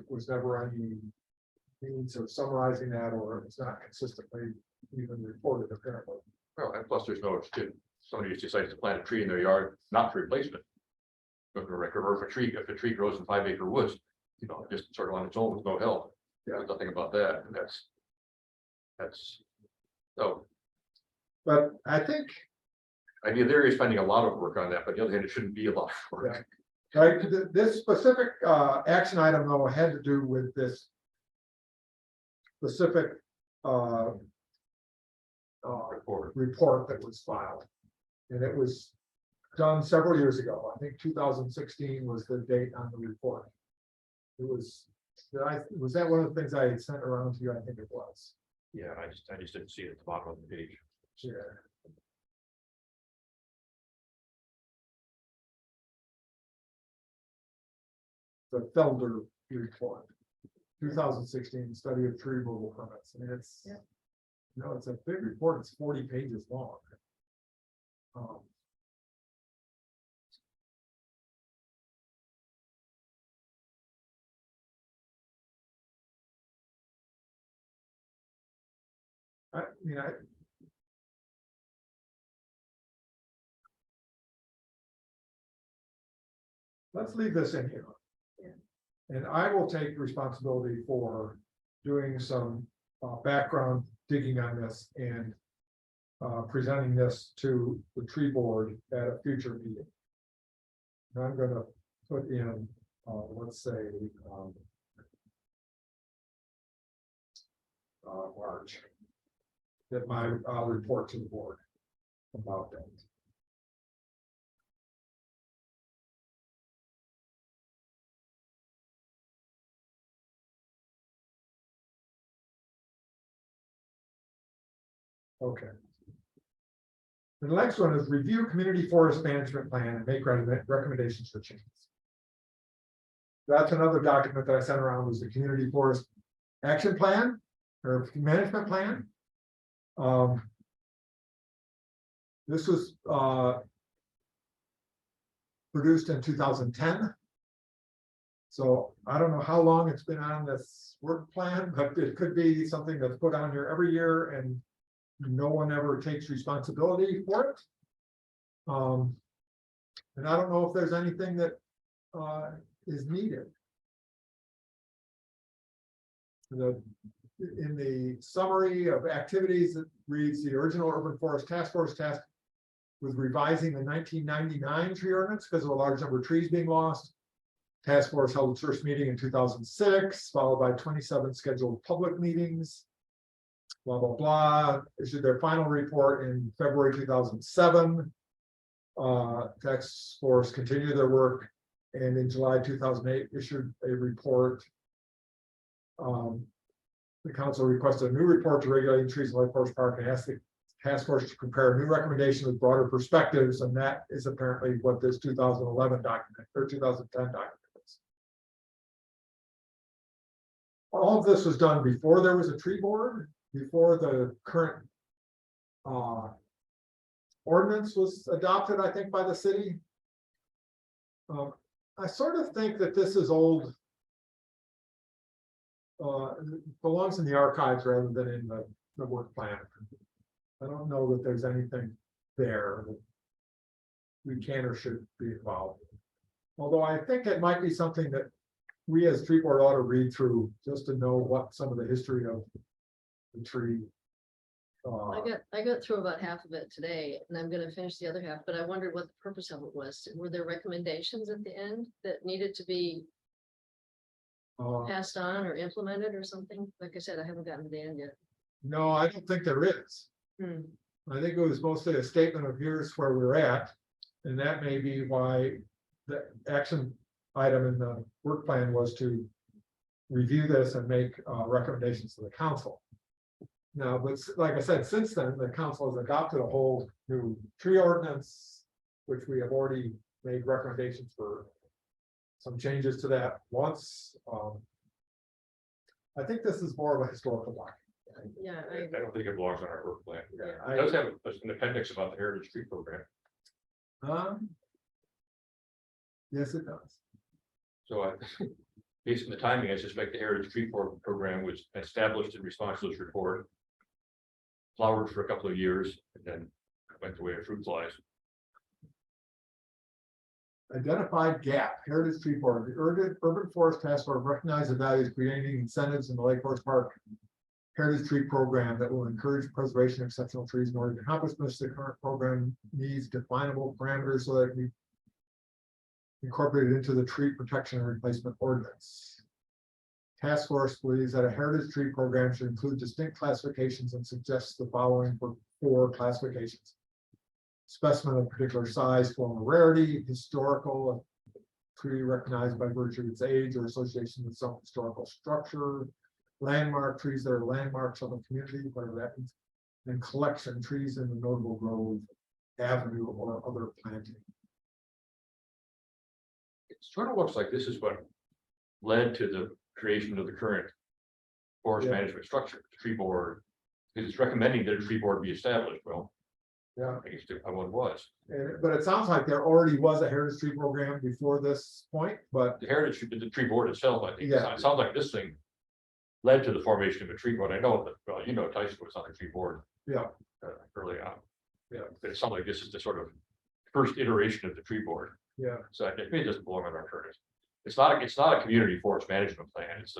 was never any means of summarizing that, or it's not consistently even reported apparently. Well, and plus there's no, if somebody decides to plant a tree in their yard, not for replacement. But for record, or if a tree grows in 5-acre woods, you know, just sort of on its own with no help. Yeah. There's nothing about that, and that's. So, But I think, I mean, there is spending a lot of work on that, but the other hand, it shouldn't be a lot of work. right, this specific action item though had to do with this specific report that was filed. And it was done several years ago. I think 2016 was the date on the report. It was, was that one of the things I had sent around to you? I think it was. Yeah, I just didn't see it at the bottom of the page. Yeah. The Felder report, 2016 study of tree removal permits. I mean, it's, Yeah. you know, it's a big report. It's 40 pages long. I mean, let's leave this in here. Yeah. And I will take responsibility for doing some background digging on this and presenting this to the tree board at a future meeting. And I'm gonna put in, let's say, March. That my report to the board about that. Okay. The next one is review community forest management plan and make recommendations for changes. That's another document that I sent around, was the community forest action plan or management plan. This was produced in 2010. So I don't know how long it's been on this work plan, but it could be something that's put on here every year and no one ever takes responsibility for it. And I don't know if there's anything that is needed. In the summary of activities, it reads the original Urban Forest Task Force tasked with revising the 1999 tree ordinance because of a large number of trees being lost. Task Force held its first meeting in 2006, followed by 27 scheduled public meetings. Blah, blah, blah. Issued their final report in February 2007. Task Force continued their work and in July 2008 issued a report. The council requested a new report to regulating trees in Lake Forest Park and asked the task force to prepare a new recommendation with broader perspectives, and that is apparently what this 2011 document or 2010 document is. All of this was done before there was a tree board, before the current ordinance was adopted, I think, by the city. I sort of think that this is old. Belongs in the archives rather than in the work plan. I don't know that there's anything there that we can or should be involved in. Although I think it might be something that we as tree board ought to read through just to know what some of the history of the tree. I got through about half of it today and I'm gonna finish the other half, but I wondered what the purpose of it was. Were there recommendations at the end that needed to be passed on or implemented or something? Like I said, I haven't gotten to the end yet. No, I don't think there is. I think it was mostly a statement of here's where we're at. And that may be why the action item in the work plan was to review this and make recommendations to the council. Now, but like I said, since then, the council has adopted a whole new tree ordinance, which we have already made recommendations for some changes to that once. I think this is more of a historical document. Yeah, I don't think it belongs on our work plan. Yeah, It does have an appendix about the Heritage Tree Program. Yes, it does. So based on the timing, I suspect the Heritage Tree Program was established in response to this report. Flowered for a couple of years and then went the way of fruit flies. Identified gap, Heritage Tree Board, the Urban Forest Task Force recognized the values creating incentives in the Lake Forest Park Heritage Tree Program that will encourage preservation of exceptional trees. In order to accomplish this, the current program needs definable parameters so that it can be incorporated into the tree protection and replacement ordinance. Task Force believes that a heritage tree program should include distinct classifications and suggests the following for 4 classifications. Specimen of particular size, form, or rarity, historical, tree recognized by virtue of its age or association with some historical structure, landmark, trees that are landmarks of a community, whatever that means, and collection, trees in the notable grove, avenue, or other planting. It sort of looks like this is what led to the creation of the current forest management structure, the tree board. Because it's recommending that a tree board be established. Well, Yeah, I guess one was. but it sounds like there already was a heritage tree program before this point, but The Heritage, the tree board itself, I think, Yeah. it sounds like this thing led to the formation of a tree board. I know that, well, you know, Tyson was on the tree board yeah, early on. Yeah. But it sounds like this is the sort of first iteration of the tree board. yeah, So it really doesn't belong on our current. It's not a community forest management plan. It's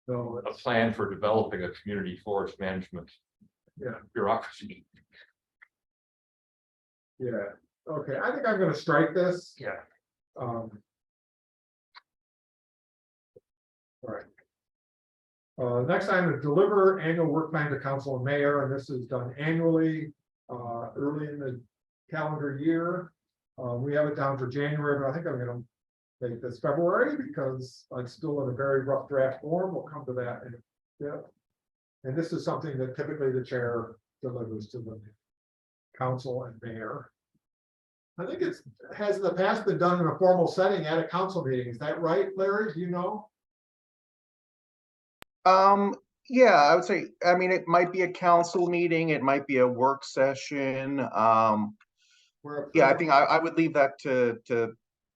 no, a plan for developing a community forest management bureaucracy. yeah, okay, I think I'm gonna strike this. Yeah. All right. Next item is deliver annual work plan to council and mayor, and this is done annually, early in the calendar year. We have it down for January, but I think I'm gonna make this February because I'm still in a very rough draft form. We'll come to that in a bit. And this is something that typically the chair delivers to the council and mayor. I think has in the past been done in a formal setting at a council meeting. Is that right, Larry? Do you know? Yeah, I would say, I mean, it might be a council meeting, it might be a work session. Yeah, I think I would leave that to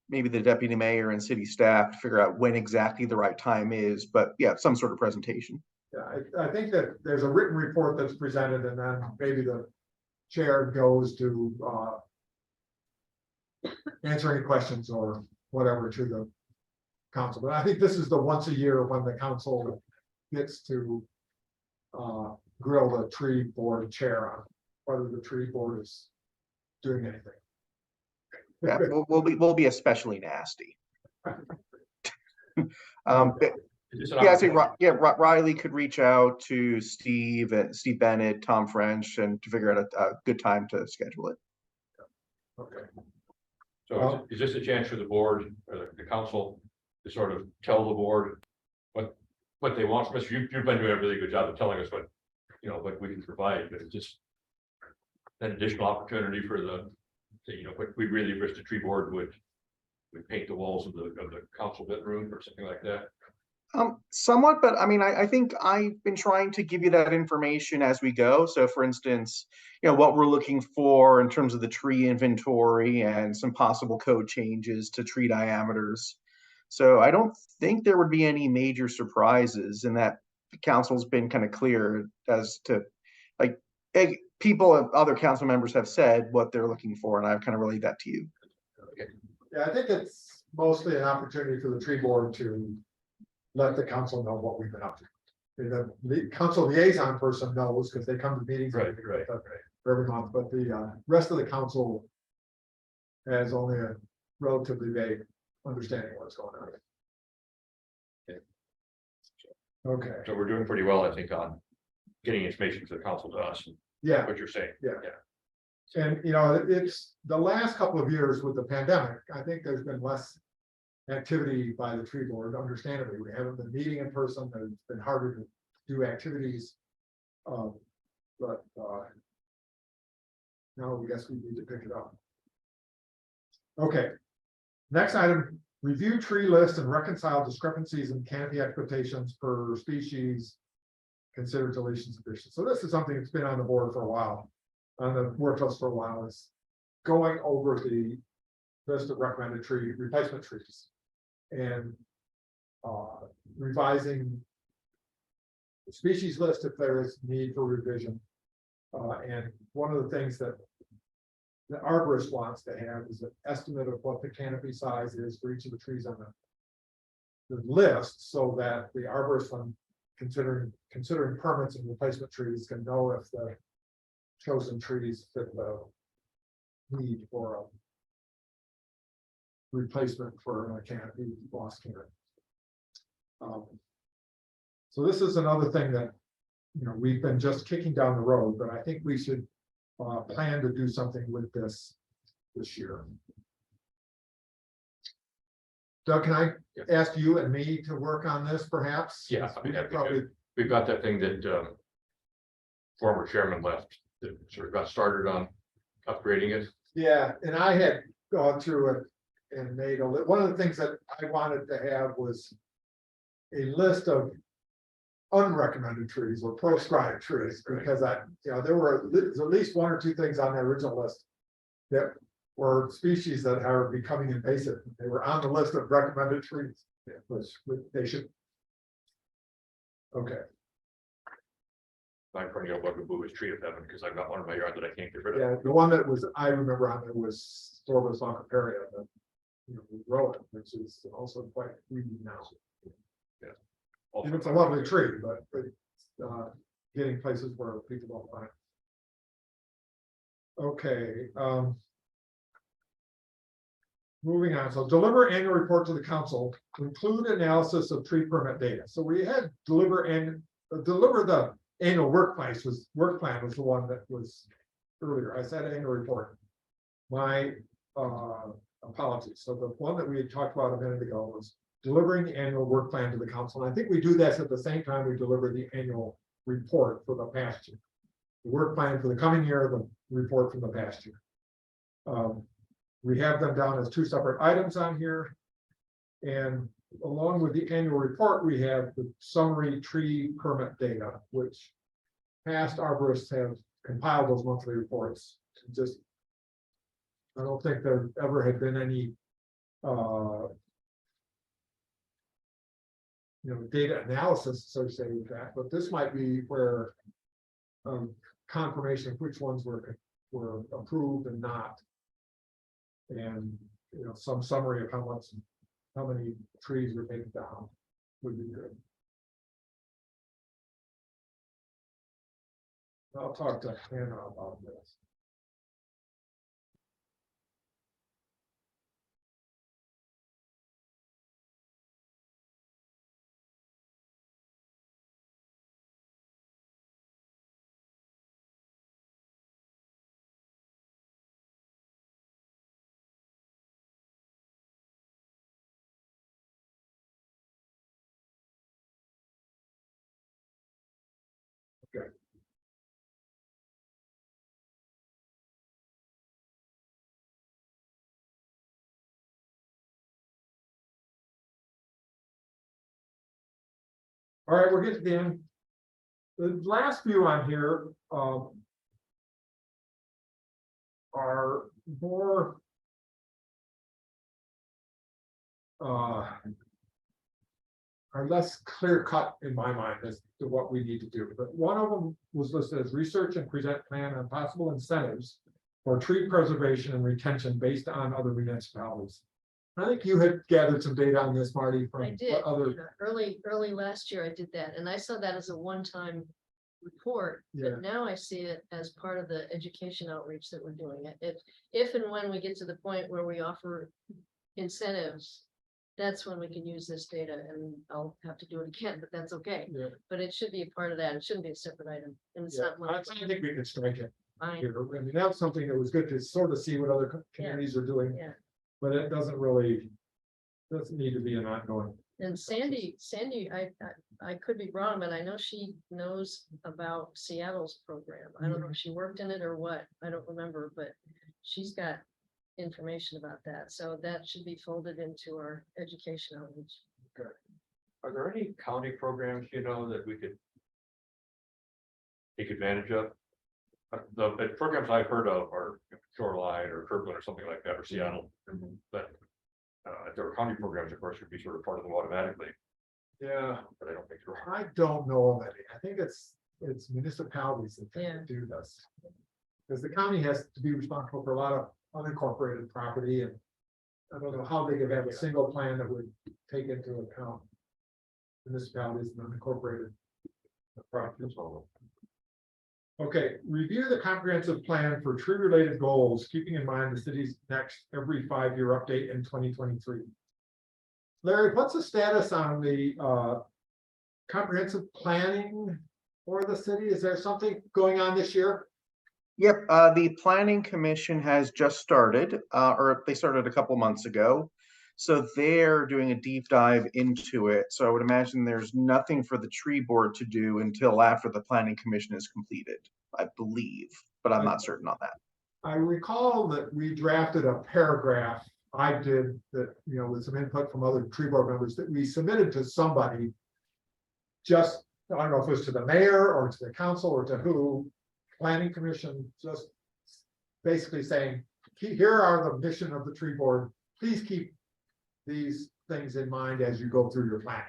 maybe the deputy mayor and city staff to figure out when exactly the right time is, but yeah, some sort of presentation. Yeah, I think that there's a written report that's presented and then maybe the chair goes to answer any questions or whatever to the council. But I think this is the once a year when the council gets to grill the tree board chair on whether the tree board is doing anything. Yeah, we'll be especially nasty. Yeah, I say, Riley could reach out to Steve and Steve Bennett, Tom French, and to figure out a good time to schedule it. Okay. So is this a chance for the board, or the council, to sort of tell the board what they want from us? You've been doing a really good job of telling us what, what we can provide, but it's just an additional opportunity for what we really wish the tree board would paint the walls of the council bedroom or something like that. Somewhat, but I mean, I think I've been trying to give you that information as we go. So for instance, what we're looking for in terms of the tree inventory and some possible code changes to tree diameters. So I don't think there would be any major surprises, in that the council's been kind of clear as to, like, other council members have said what they're looking for, and I've kind of relayed that to you. Yeah, I think it's mostly an opportunity for the tree board to let the council know what we've been up to. The council liaison person knows because they come to meetings every month, but the rest of the council has only a relatively vague understanding of what's going on. Okay. So we're doing pretty well, I think, on getting information to the council to us. Yeah. What you're saying. Yeah. And it's the last couple of years with the pandemic, I think there's been less activity by the tree board, understandably. We haven't been meeting in person, and it's been harder to do activities. But now I guess we need to pick it up. Okay. Next item, review tree list and reconcile discrepancies in canopy expectations per species. Consider deletions and additions. So this is something that's been on the board for a while, on the work list for a while, is going over the list of recommended tree replacement trees and revising the species list if there is need for revision. And one of the things that the arborist wants to have is an estimate of what the canopy size is for each of the trees on the list, so that the arborist, when considering permits and replacement trees, can know if the chosen trees fit the need for a replacement for a canopy, lost canopy. So this is another thing that we've been just kicking down the road, but I think we should plan to do something with this year. Doug, can I ask you and me to work on this, perhaps? Yeah, I mean, probably. We've got that thing that former chairman left, that sort of got started on upgrading it. Yeah, and I had gone through it and made one of the things that I wanted to have was a list of unrecommended trees or proscribed trees, because there were at least one or two things on the original list that were species that are becoming invasive. They were on the list of recommended trees, which they should. Okay. My perennial bugaboo is tree of heaven, because I've got one in my yard that I can't get rid of. Yeah, the one that I remember on there was Storbus oncoparia, that we grow it, which is also quite weedy now. Yeah. And it's a lovely tree, but getting places where people don't find it. Okay. Moving on, so deliver annual report to the council, include analysis of tree permit data. So we had deliver the annual work plan was the one that was earlier. I said annual report. My apologies. So the one that we had talked about a minute ago was delivering the annual work plan to the council. And I think we do this at the same time we deliver the annual report for the past year. The work plan for the coming year, the report from the past year. We have them down as two separate items on here. And along with the annual report, we have the summary tree permit data, which past arborists have compiled those monthly reports. Just, I don't think there ever had been any data analysis associated with that, but this might be where confirmation of which ones were approved and not. And, some summary of how many trees were taken down would be good. I'll talk to Hannah about this. Okay. All right, we're getting to the end. The last few on here are more are less clear cut in my mind as to what we need to do. But one of them was listed as research and present plan on possible incentives for tree preservation and retention based on other municipalities. I think you had gathered some data on this, Marty, from I did, what other. early last year I did that, and I saw that as a one-time report, Yeah. but now I see it as part of the education outreach that we're doing. If and when we get to the point where we offer incentives, that's when we can use this data, and I'll have to do it again, but that's okay. Yeah, But it should be a part of that. It shouldn't be a separate item, and it's yeah. not. one I think we can strike it fine. here. I mean, that's something that was good to sort of see what other communities are doing. Yeah. But it doesn't need to be an ongoing. And Sandy, I could be wrong, but I know she knows about Seattle's program. I don't know if she worked in it or what. I don't remember, but she's got information about that. So that should be folded into our education outreach. Are there any county programs, that we could take advantage of? The programs I've heard of are Shoreline or Kirkland or something like that, or Seattle, but if there were county programs, of course, would be sort of part of them automatically, Yeah, but I don't think so. I don't know of any. I think it's municipalities that Yeah. tend to do this. Because the county has to be responsible for a lot of unincorporated property, and I don't know how they could have a single plan that would take into account municipalities and unincorporated properties. Okay, review the comprehensive plan for tree-related goals, keeping in mind the city's next every 5-year update in 2023. Larry, what's the status on the comprehensive planning for the city? Is there something going on this year? Yep, the planning commission has just started, or they started a couple months ago. So they're doing a deep dive into it. So I would imagine there's nothing for the tree board to do until after the planning commission is completed, I believe, but I'm not certain on that. I recall that we drafted a paragraph, I did, that, with some input from other tree board members, that we submitted to somebody. Just, I don't know if it was to the mayor or to the council or to who, planning commission, just basically saying, here are the mission of the tree board. Please keep these things in mind as you go through your planning.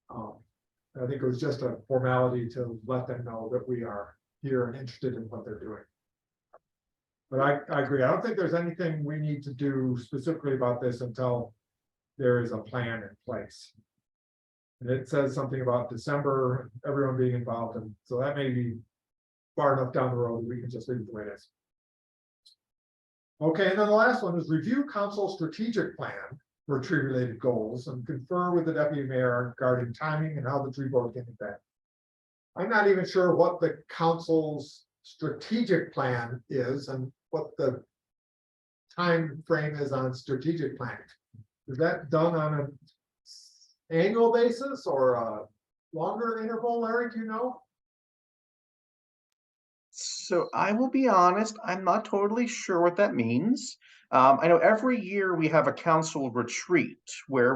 I think it was just a formality to let them know that we are here and interested in what they're doing. But I agree. I don't think there's anything we need to do specifically about this until there is a plan in place. And it says something about December, everyone being involved, and so that may be far enough down the road that we can just leave it the way it is. Okay, and then the last one is review council strategic plan for tree-related goals and confer with the deputy mayor regarding timing and how the tree board can impact. I'm not even sure what the council's strategic plan is and what the time frame is on strategic planning. Is that done on an annual basis or a longer interval, Larry, do you know? So I will be honest, I'm not totally sure what that means. I know every year we have a council retreat where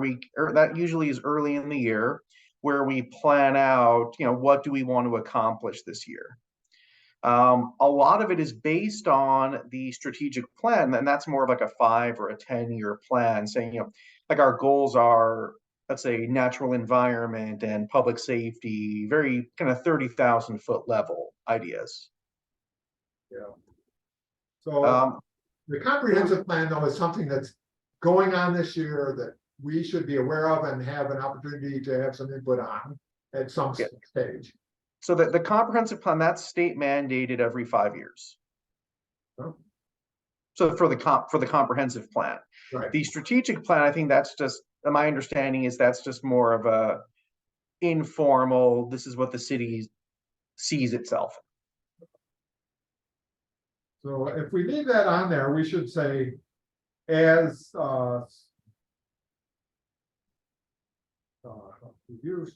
that usually is early in the year, where we plan out, what do we want to accomplish this year? A lot of it is based on the strategic plan, and that's more of like a 5 or a 10-year plan saying, like our goals are, let's say, natural environment and public safety, very kind of 30,000-foot level ideas. So the comprehensive plan though is something that's going on this year that we should be aware of and have an opportunity to have some input on at some stage. So the comprehensive plan, that's state mandated every 5 years. Oh. So for the comprehensive plan. Right. The strategic plan, I think that's just, my understanding is that's just more of a informal, this is what the city sees itself. So if we leave that on there, we should say as reviews.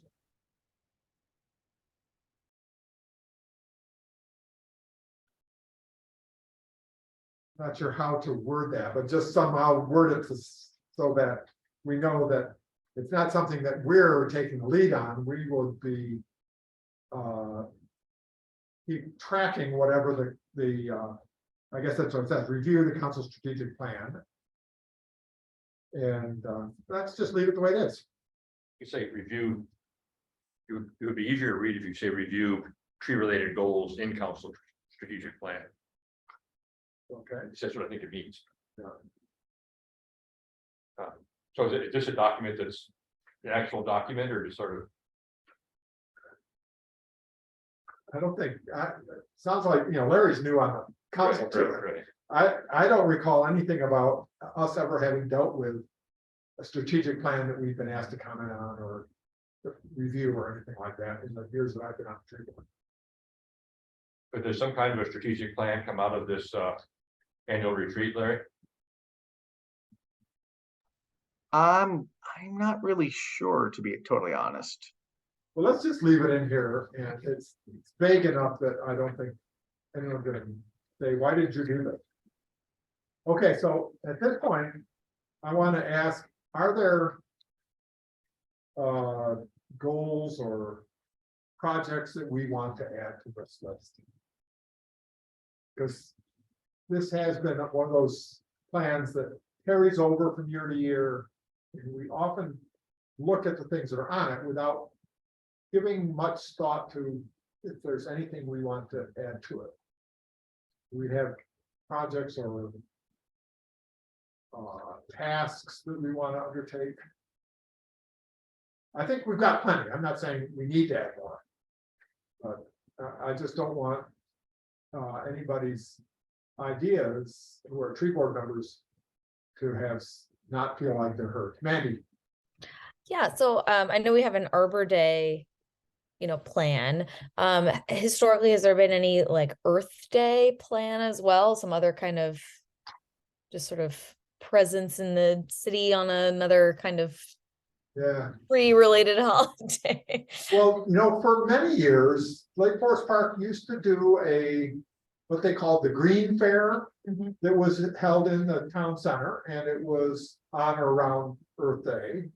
Not sure how to word that, but just somehow word it so that we know that it's not something that we're taking the lead on. We will be keep tracking whatever I guess that's what it says, review the council strategic plan. And let's just leave it the way it is. You say review. It would be easier to read if you say review tree-related goals in council strategic plan. Okay. That's what I think it means. Yeah. So is this a document that's an actual document or just sort of? I don't think, sounds like, Larry's new on the council too. Right. I don't recall anything about us ever having dealt with a strategic plan that we've been asked to comment on or review or anything like that in the years that I've been on the tree board. But there's some kind of a strategic plan come out of this annual retreat, Larry? I'm not really sure, to be totally honest. Well, let's just leave it in here, and it's vague enough that I don't think anyone's gonna say, why did you do that? Okay, so at this point, I want to ask, are there goals or projects that we want to add to this list? Because this has been one of those plans that carries over from year to year, and we often look at the things that are on it without giving much thought to if there's anything we want to add to it. We have projects or tasks that we want to undertake. I think we've got plenty. I'm not saying we need to add more, but I just don't want anybody's ideas who are tree board members to have not feel like they're heard. Mandy. Yeah, so I know we have an Arbor Day, plan. Historically, has there been any like Earth Day plan as well? Some other kind of just sort of presence in the city on another kind of tree-related holiday? Well, for many years, Lake Forest Park used to do what they called the Green Fair that was held in the town center, and it was on or around Earth Day.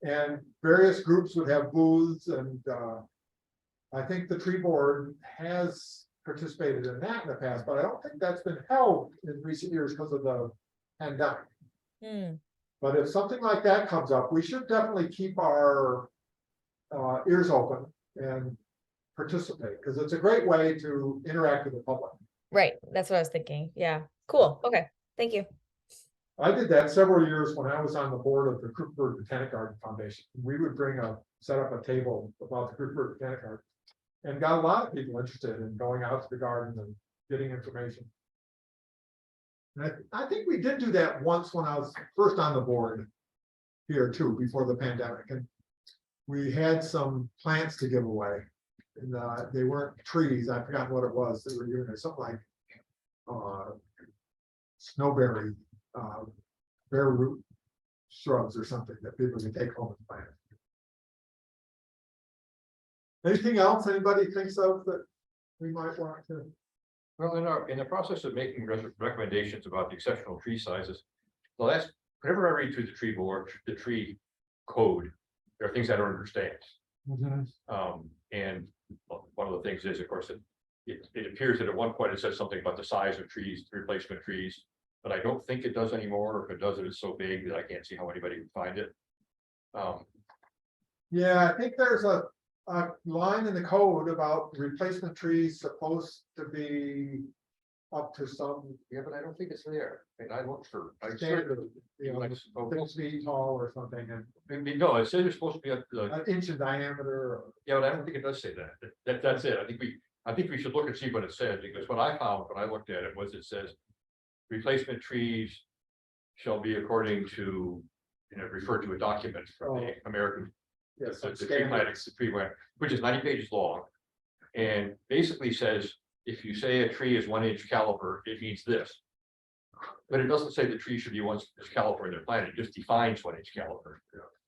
And various groups would have booths, and I think the tree board has participated in that in the past, but I don't think that's been held in recent years because of the pandemic. But if something like that comes up, we should definitely keep our ears open and participate, because it's a great way to interact with the public. Right, that's what I was thinking. Yeah, cool. Okay, thank you. I did that several years when I was on the board of the Crookford Botanic Garden Foundation. We would set up a table about the Crookford Botanic Garden and got a lot of people interested in going out to the garden and getting information. And I think we did do that once when I was first on the board here too, before the pandemic. And we had some plants to give away. And they weren't trees. I forgot what it was. They were giving us something like snowberry, bare root shrubs or something that people can take home and plant. Anything else anybody thinks of that we might want to? Well, in the process of making recommendations about the exceptional tree sizes, whenever I read through the tree code, there are things I don't understand. And one of the things is, of course, it appears that at one point it says something about the size of trees, replacement trees, but I don't think it does anymore. Or if it does, it's so big that I can't see how anybody can find it. Yeah, I think there's a line in the code about replacement trees supposed to be up to some Yeah, but I don't think it's there. And I looked for. standard, you know, Like, 6 feet tall or something, and no, it says it's supposed to be an inch in diameter. yeah, but I don't think it does say that. That's it. I think we should look and see what it says, because what I found when I looked at it was it says replacement trees shall be according to, refer to a document from the American, Yes, the tree planting, which is 90 pages long. And basically says, if you say a tree is 1 inch caliber, it means this. But it doesn't say the tree should be 1 inch caliber in their plan, it just defines 1 inch caliber.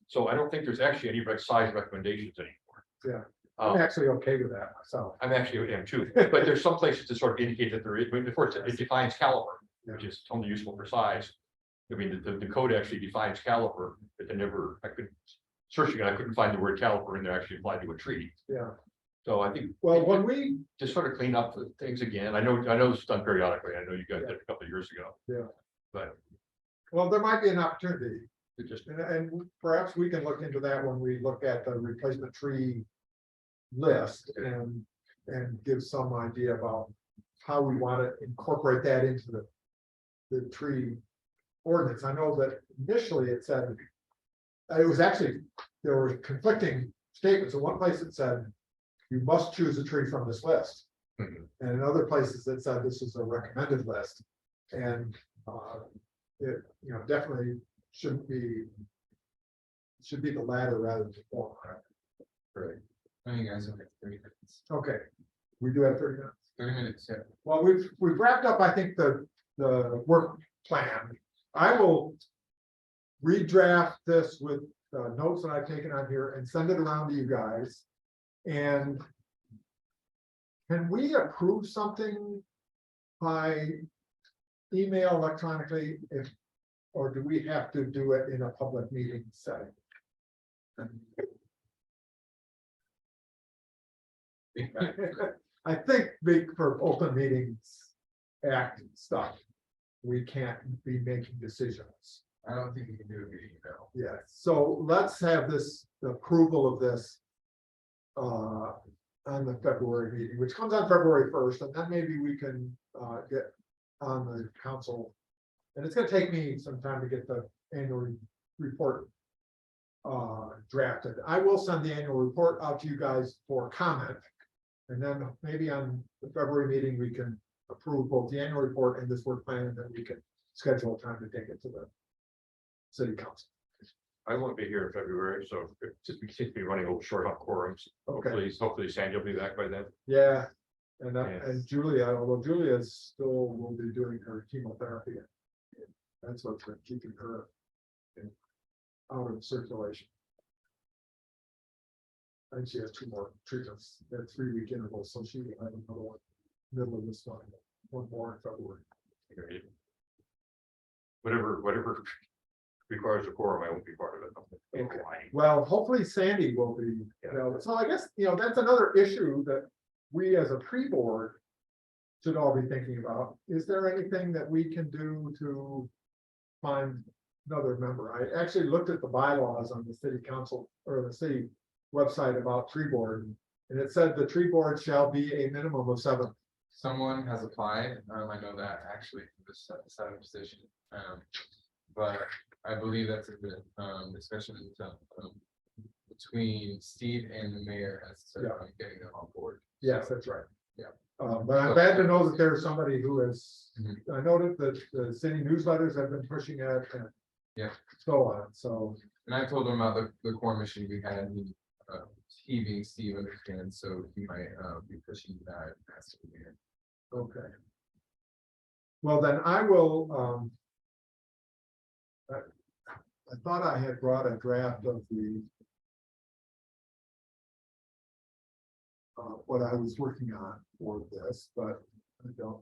So I don't think there's actually any size recommendations anymore. Yeah. I'm actually okay with that myself. I'm actually am too, but there's some places to sort of indicate that there is, but before it defines caliber, which is only useful for size. I mean, the code actually defines caliper, but I couldn't, searching it, I couldn't find the word caliper in there actually applied to a tree. Yeah. So I think. Well, when we, Just sort of clean up the things again. I know this is done periodically. I know you guys did it a couple of years ago. Yeah. But well, there might be an opportunity, it just, and perhaps we can look into that when we look at the replacement tree list and give some idea about how we want to incorporate that into the tree ordinance. I know that initially it said, it was actually, there were conflicting statements. In one place it said, you must choose a tree from this list. Mhm. And in other places it said this is a recommended list. And it, definitely should be the latter rather than the former. Right. I think you guys have like 30 minutes. Okay, we do have 30 minutes. 30 minutes, yeah. Well, we've wrapped up, I think, the work plan. I will redraft this with notes that I've taken on here and send it around to you guys. And can we approve something by email electronically or do we have to do it in a public meeting setting? I think for open meetings act stuff, we can't be making decisions. I don't think you can do it via email. Yeah, so let's have the approval of this on the February meeting, which comes on February 1st, and then maybe we can get on the council. And it's gonna take me some time to get the annual report drafted. I will send the annual report out to you guys for comment. And then maybe on the February meeting, we can approve both the annual report and this work plan, and then we can schedule a time to take it to the city council. I won't be here in February, so we seem to be running a little short on quorums. Okay. Hopefully Sandy will be back by then. Yeah, and Yeah. and Julia, although Julia still will be doing her chemotherapy. That's what's been keeping her out of circulation. And she has 2 more treatments at 3-week intervals, so she will have another one middle of this month, 1 more in February. Whatever requires a quorum, I won't be part of it. Okay. Well, hopefully Sandy will be, so I guess, that's another issue that we as a pre-board should all be thinking about. Is there anything that we can do to find another member? I actually looked at the bylaws on the city council or the city website about tree board, and it said the tree board shall be a minimum of 7. Someone has applied, I know that actually for this 7 position. But I believe that's a good discussion between Steve and the mayor as to getting them on board. Yes, that's right. Yeah. But I'm glad to know that there's somebody who has, Mhm. I noticed that the city newsletters have been pushing it and Yeah. so on, so. And I told him about the core mission we had, and he being Steve understands, so he might be pushing that as to the mayor. Okay. Well, then I will, I thought I had brought a draft of the what I was working on for this, but I don't.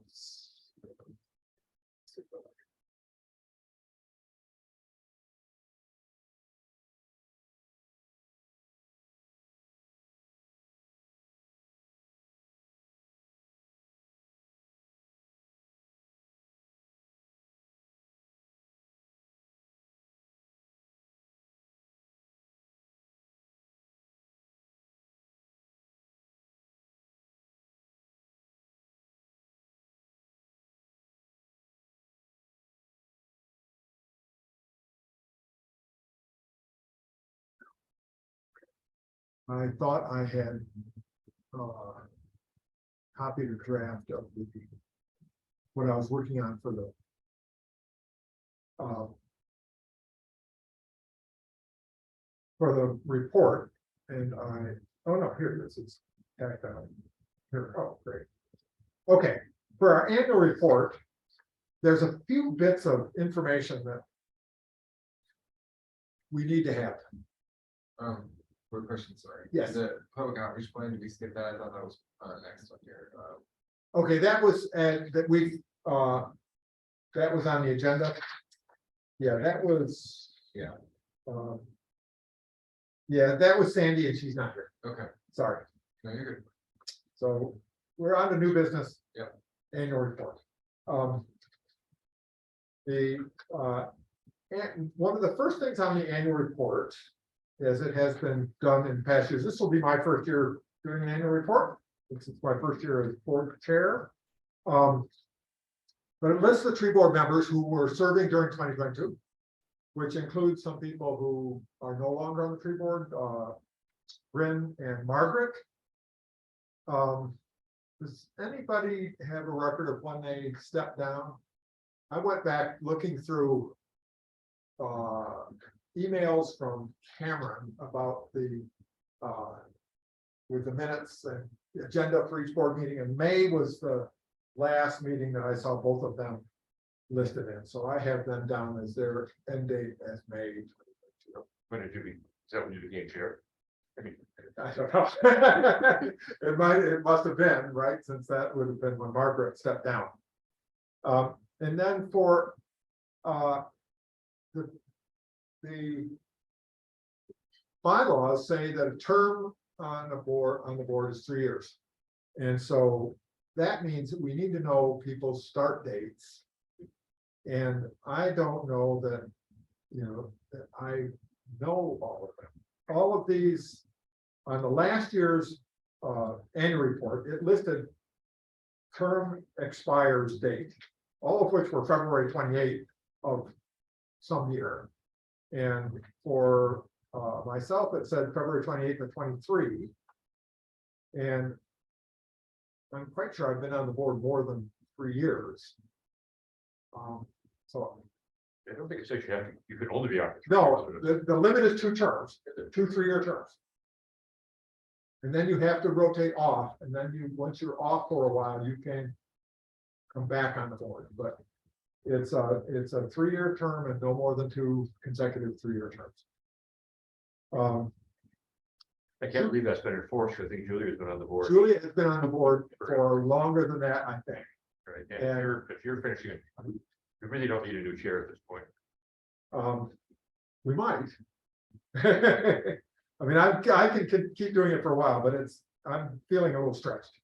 I thought I had copied a draft of what I was working on for the report, and oh no, here it is, it's tacked on. Here, oh, great. Okay, for our annual report, there's a few bits of information that we need to have. Quick question, sorry. Yes. The public outreach plan, did we skip that? I thought that was next one here. Okay, that was, that was on the agenda. Yeah, that was. Yeah. Yeah, that was Sandy, and she's not here. Okay, Sorry. no, you're good. So we're on to new business. Yep. Annual report. And one of the first things on the annual report, as it has been done in past years, this will be my first year doing an annual report. This is my first year as board chair. But it lists the tree board members who were serving during 2022, which includes some people who are no longer on the tree board, Bryn and Margaret. Does anybody have a record of when they stepped down? I went back looking through emails from Cameron about with the minutes and the agenda for each board meeting, and May was the last meeting that I saw both of them listed in. So I have them down as their end date as May 2022. When did you be, is that when you became chair? I mean, I don't know. It must have been, right, since that would have been when Margaret stepped down. And then for the bylaws say that a term on the board is 3 years. And so that means that we need to know people's start dates. And I don't know that, that I know all of them. All of these, on the last year's annual report, it listed term expires date, all of which were February 28th of some year. And for myself, it said February 28th of 23. And I'm quite sure I've been on the board more than 3 years. So I don't think it says you can only be on. no, the limit is 2 terms, 2 3-year terms. And then you have to rotate off, and then once you're off for a while, you can come back on the board. But it's a 3-year term and no more than 2 consecutive 3-year terms. I can't believe that's been enforced. I think Julia's been on the board. Julia has been on the board for longer than that, I think. Right, and if you're finishing it, you really don't need a new chair at this point. We might. I mean, I can keep doing it for a while, but I'm feeling a little stretched.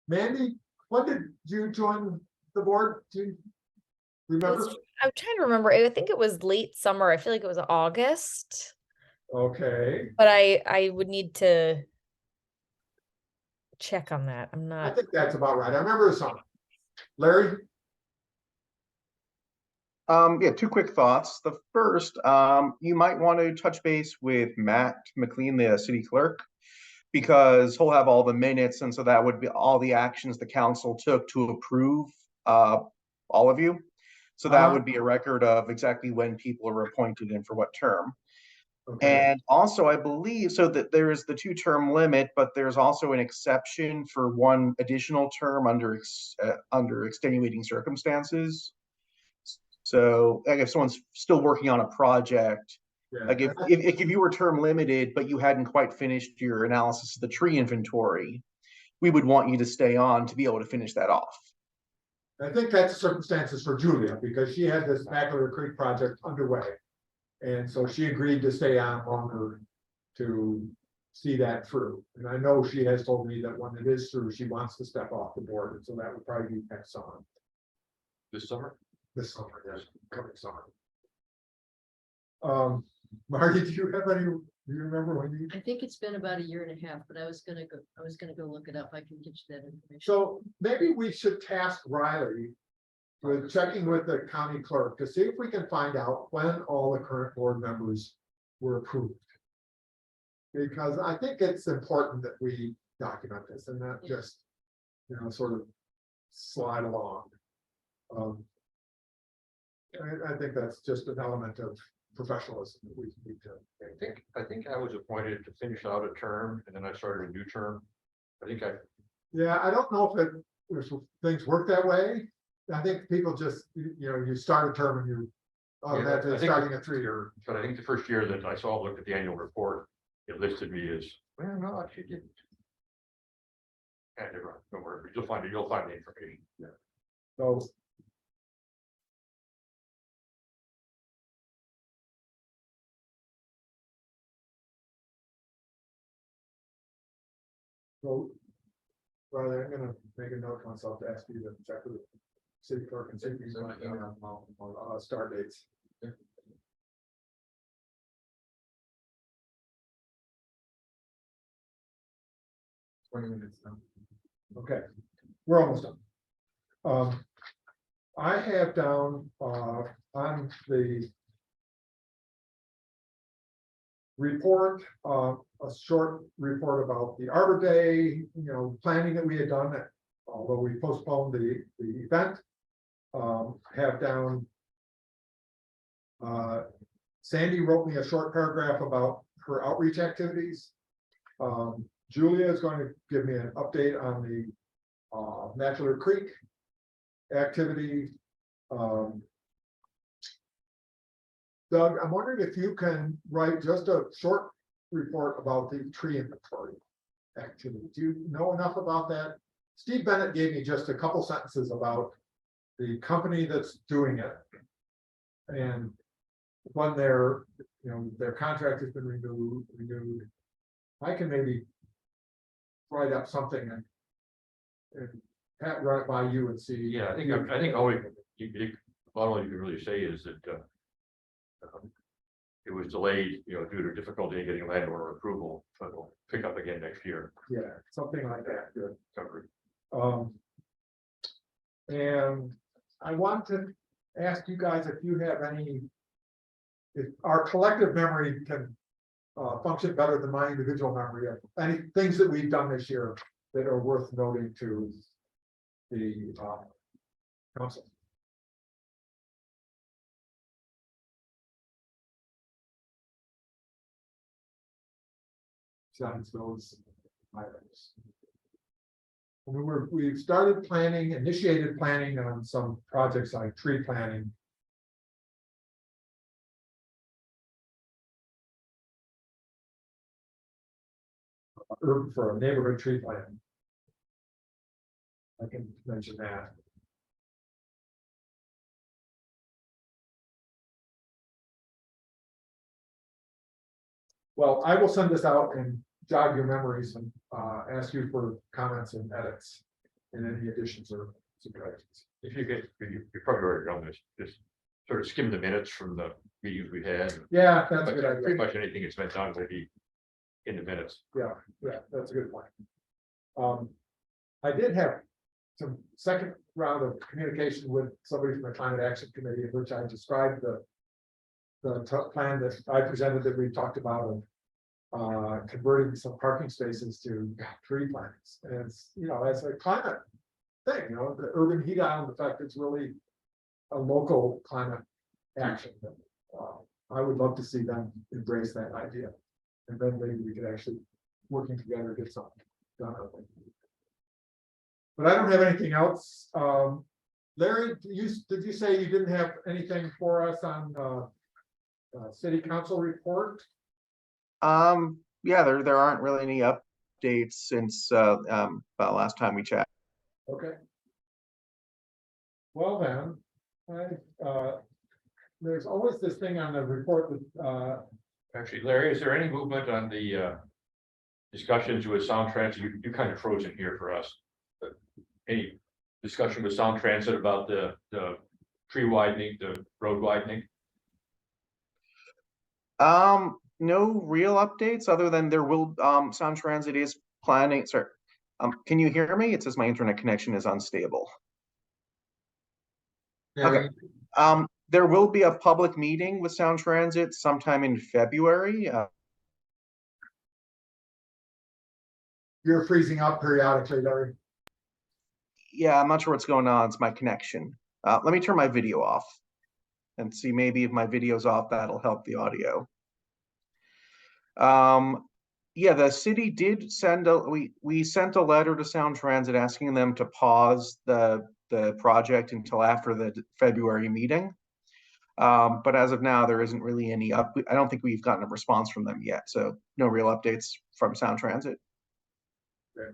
Mandy, when did you join the board? Do you remember? I'm trying to remember. I think it was late summer. I feel like it was August. Okay. But I would need to check on that. I'm I not. think that's about right. I remember the summer. Larry? Yeah, 2 quick thoughts. The first, you might want to touch base with Matt McLean, the city clerk, because he'll have all the minutes, and so that would be all the actions the council took to approve all of you. So that would be a record of exactly when people are appointed and for what term. Okay. And also, I believe so that there is the 2-term limit, but there's also an exception for 1 additional term under extenuating circumstances. So, like if someone's still working on a project, Yeah. like if you were term limited, but you hadn't quite finished your analysis of the tree inventory, we would want you to stay on to be able to finish that off. I think that's the circumstances for Julia, because she had this Mackler Creek project underway. And so she agreed to stay on longer to see that through. And I know she has told me that when it is through, she wants to step off the board, and so that would probably be next summer, This summer? yes, coming summer. Marty, do you remember when you? I think it's been about a year and a half, but I was gonna go look it up. I can get you that information. So maybe we should task Riley with checking with the county clerk to see if we can find out when all the current board members were approved. Because I think it's important that we document this and not just, sort of slide along. I think that's just an element of professionalism that we need to. I think I was appointed to finish out a term and then I started a new term. Yeah, I don't know if things work that way. I think people just, you start a term and you automatically starting a 3-year. But I think the first year that I looked at the annual report, it listed me as, well, no, actually didn't. And don't worry, you'll find the information. Yeah. So. So, rather, I'm gonna make a note to myself to ask you to check with the city clerk and see if you can start dates. Yeah. 20 minutes now. Okay, we're almost done. I have down on the report, a short report about the Arbor Day, planning that we had done, although we postponed the event. Have down. Sandy wrote me a short paragraph about her outreach activities. Julia is going to give me an update on the Mackler Creek activity. Doug, I'm wondering if you can write just a short report about the tree inventory activity. Do you know enough about that? Steve Bennett gave me just a couple sentences about the company that's doing it. And when their contract has been renewed, I can maybe write up something and run it by you and see. Yeah, I think all you can really say is that it was delayed, due to difficulty in getting landowner approval, but we'll pick up again next year. Yeah, something like that. Good. Covered. And I want to ask you guys if you have if our collective memory can function better than my individual memory of any things that we've done this year that are worth noting to the council. Besides those items. We've started initiated planning on some projects like tree planting. For a neighborhood tree plan. I can mention that. Well, I will send this out and jog your memories and ask you for comments and edits and any additions or subtractions. If you get, you probably already done this, just sort of skim the minutes from the meetings we had. Yeah, that's a good idea. Pretty much anything that's been done will be in the minutes. Yeah, that's a good point. I did have some second round of communication with somebody from the Climate Action Committee, in which I described the plan that I presented that we talked about of converting some parking spaces to tree plantings. And it's, as a climate thing, the urban heat island effect is really a local climate action. I would love to see them embrace that idea. And then maybe we could actually working together get something done. But I don't have anything else. Larry, did you say you didn't have anything for us on city council report? Yeah, there aren't really any updates since about last time we chatted. Okay. Well then, there's always this thing on the report that, Actually, Larry, is there any movement on the discussions with Sound Transit? You kind of frozen here for us. But any discussion with Sound Transit about the tree widening, the road widening? No real updates other than there will, Sound Transit is planning, sorry. Can you hear me? It says my internet connection is unstable. Okay. There will be a public meeting with Sound Transit sometime in February. you're freezing up periodically, Larry. Yeah, I'm not sure what's going on. It's my connection. Let me turn my video off and see maybe if my video's off, that'll help the audio. Yeah, the city did send we sent a letter to Sound Transit asking them to pause the project until after the February meeting. But as of now, there isn't really any I don't think we've gotten a response from them yet, so no real updates from Sound Transit. Okay.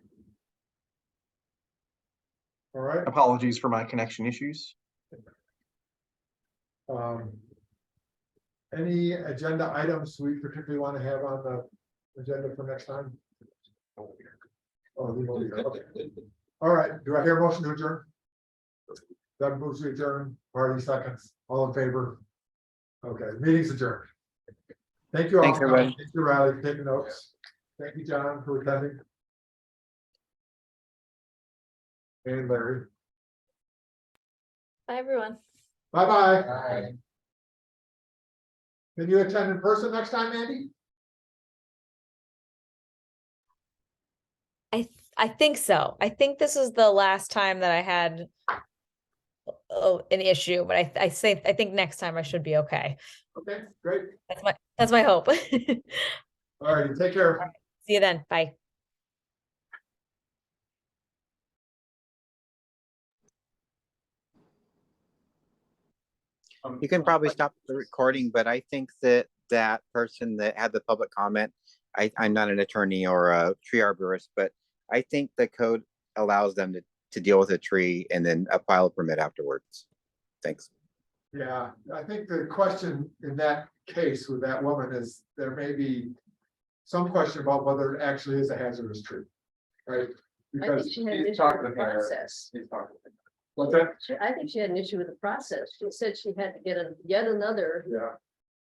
All right. Apologies for my connection issues. Any agenda items we particularly want to have on the agenda for next time? Oh, okay. All right, do I hear a motion to adjourn? Doug moves to adjourn, Marty seconds, all in favor? Okay, meeting's adjourned. Thank you all. Thanks, everybody. Thank you, Riley, for taking notes. Thank you, John, for attending. And Larry. Bye, everyone. Bye-bye. Bye. Can you attend in person next time, Andy? I think so. I think this is the last time that I had an issue, but I think next time I should be okay. Okay, great. That's my hope. All righty, take care. See you then. Bye. You can probably stop the recording, but I think that that person that had the public comment, I'm not an attorney or a tree arborist, but I think the code allows them to deal with a tree and then file a permit afterwards. Thanks. Yeah, I think the question in that case with that woman is there may be some question about whether it actually is a hazardous tree, right? I Because think she had an he's issue talking with the to her. process. what's that? I think she had an issue with the process. She said she had to get yet another Yeah,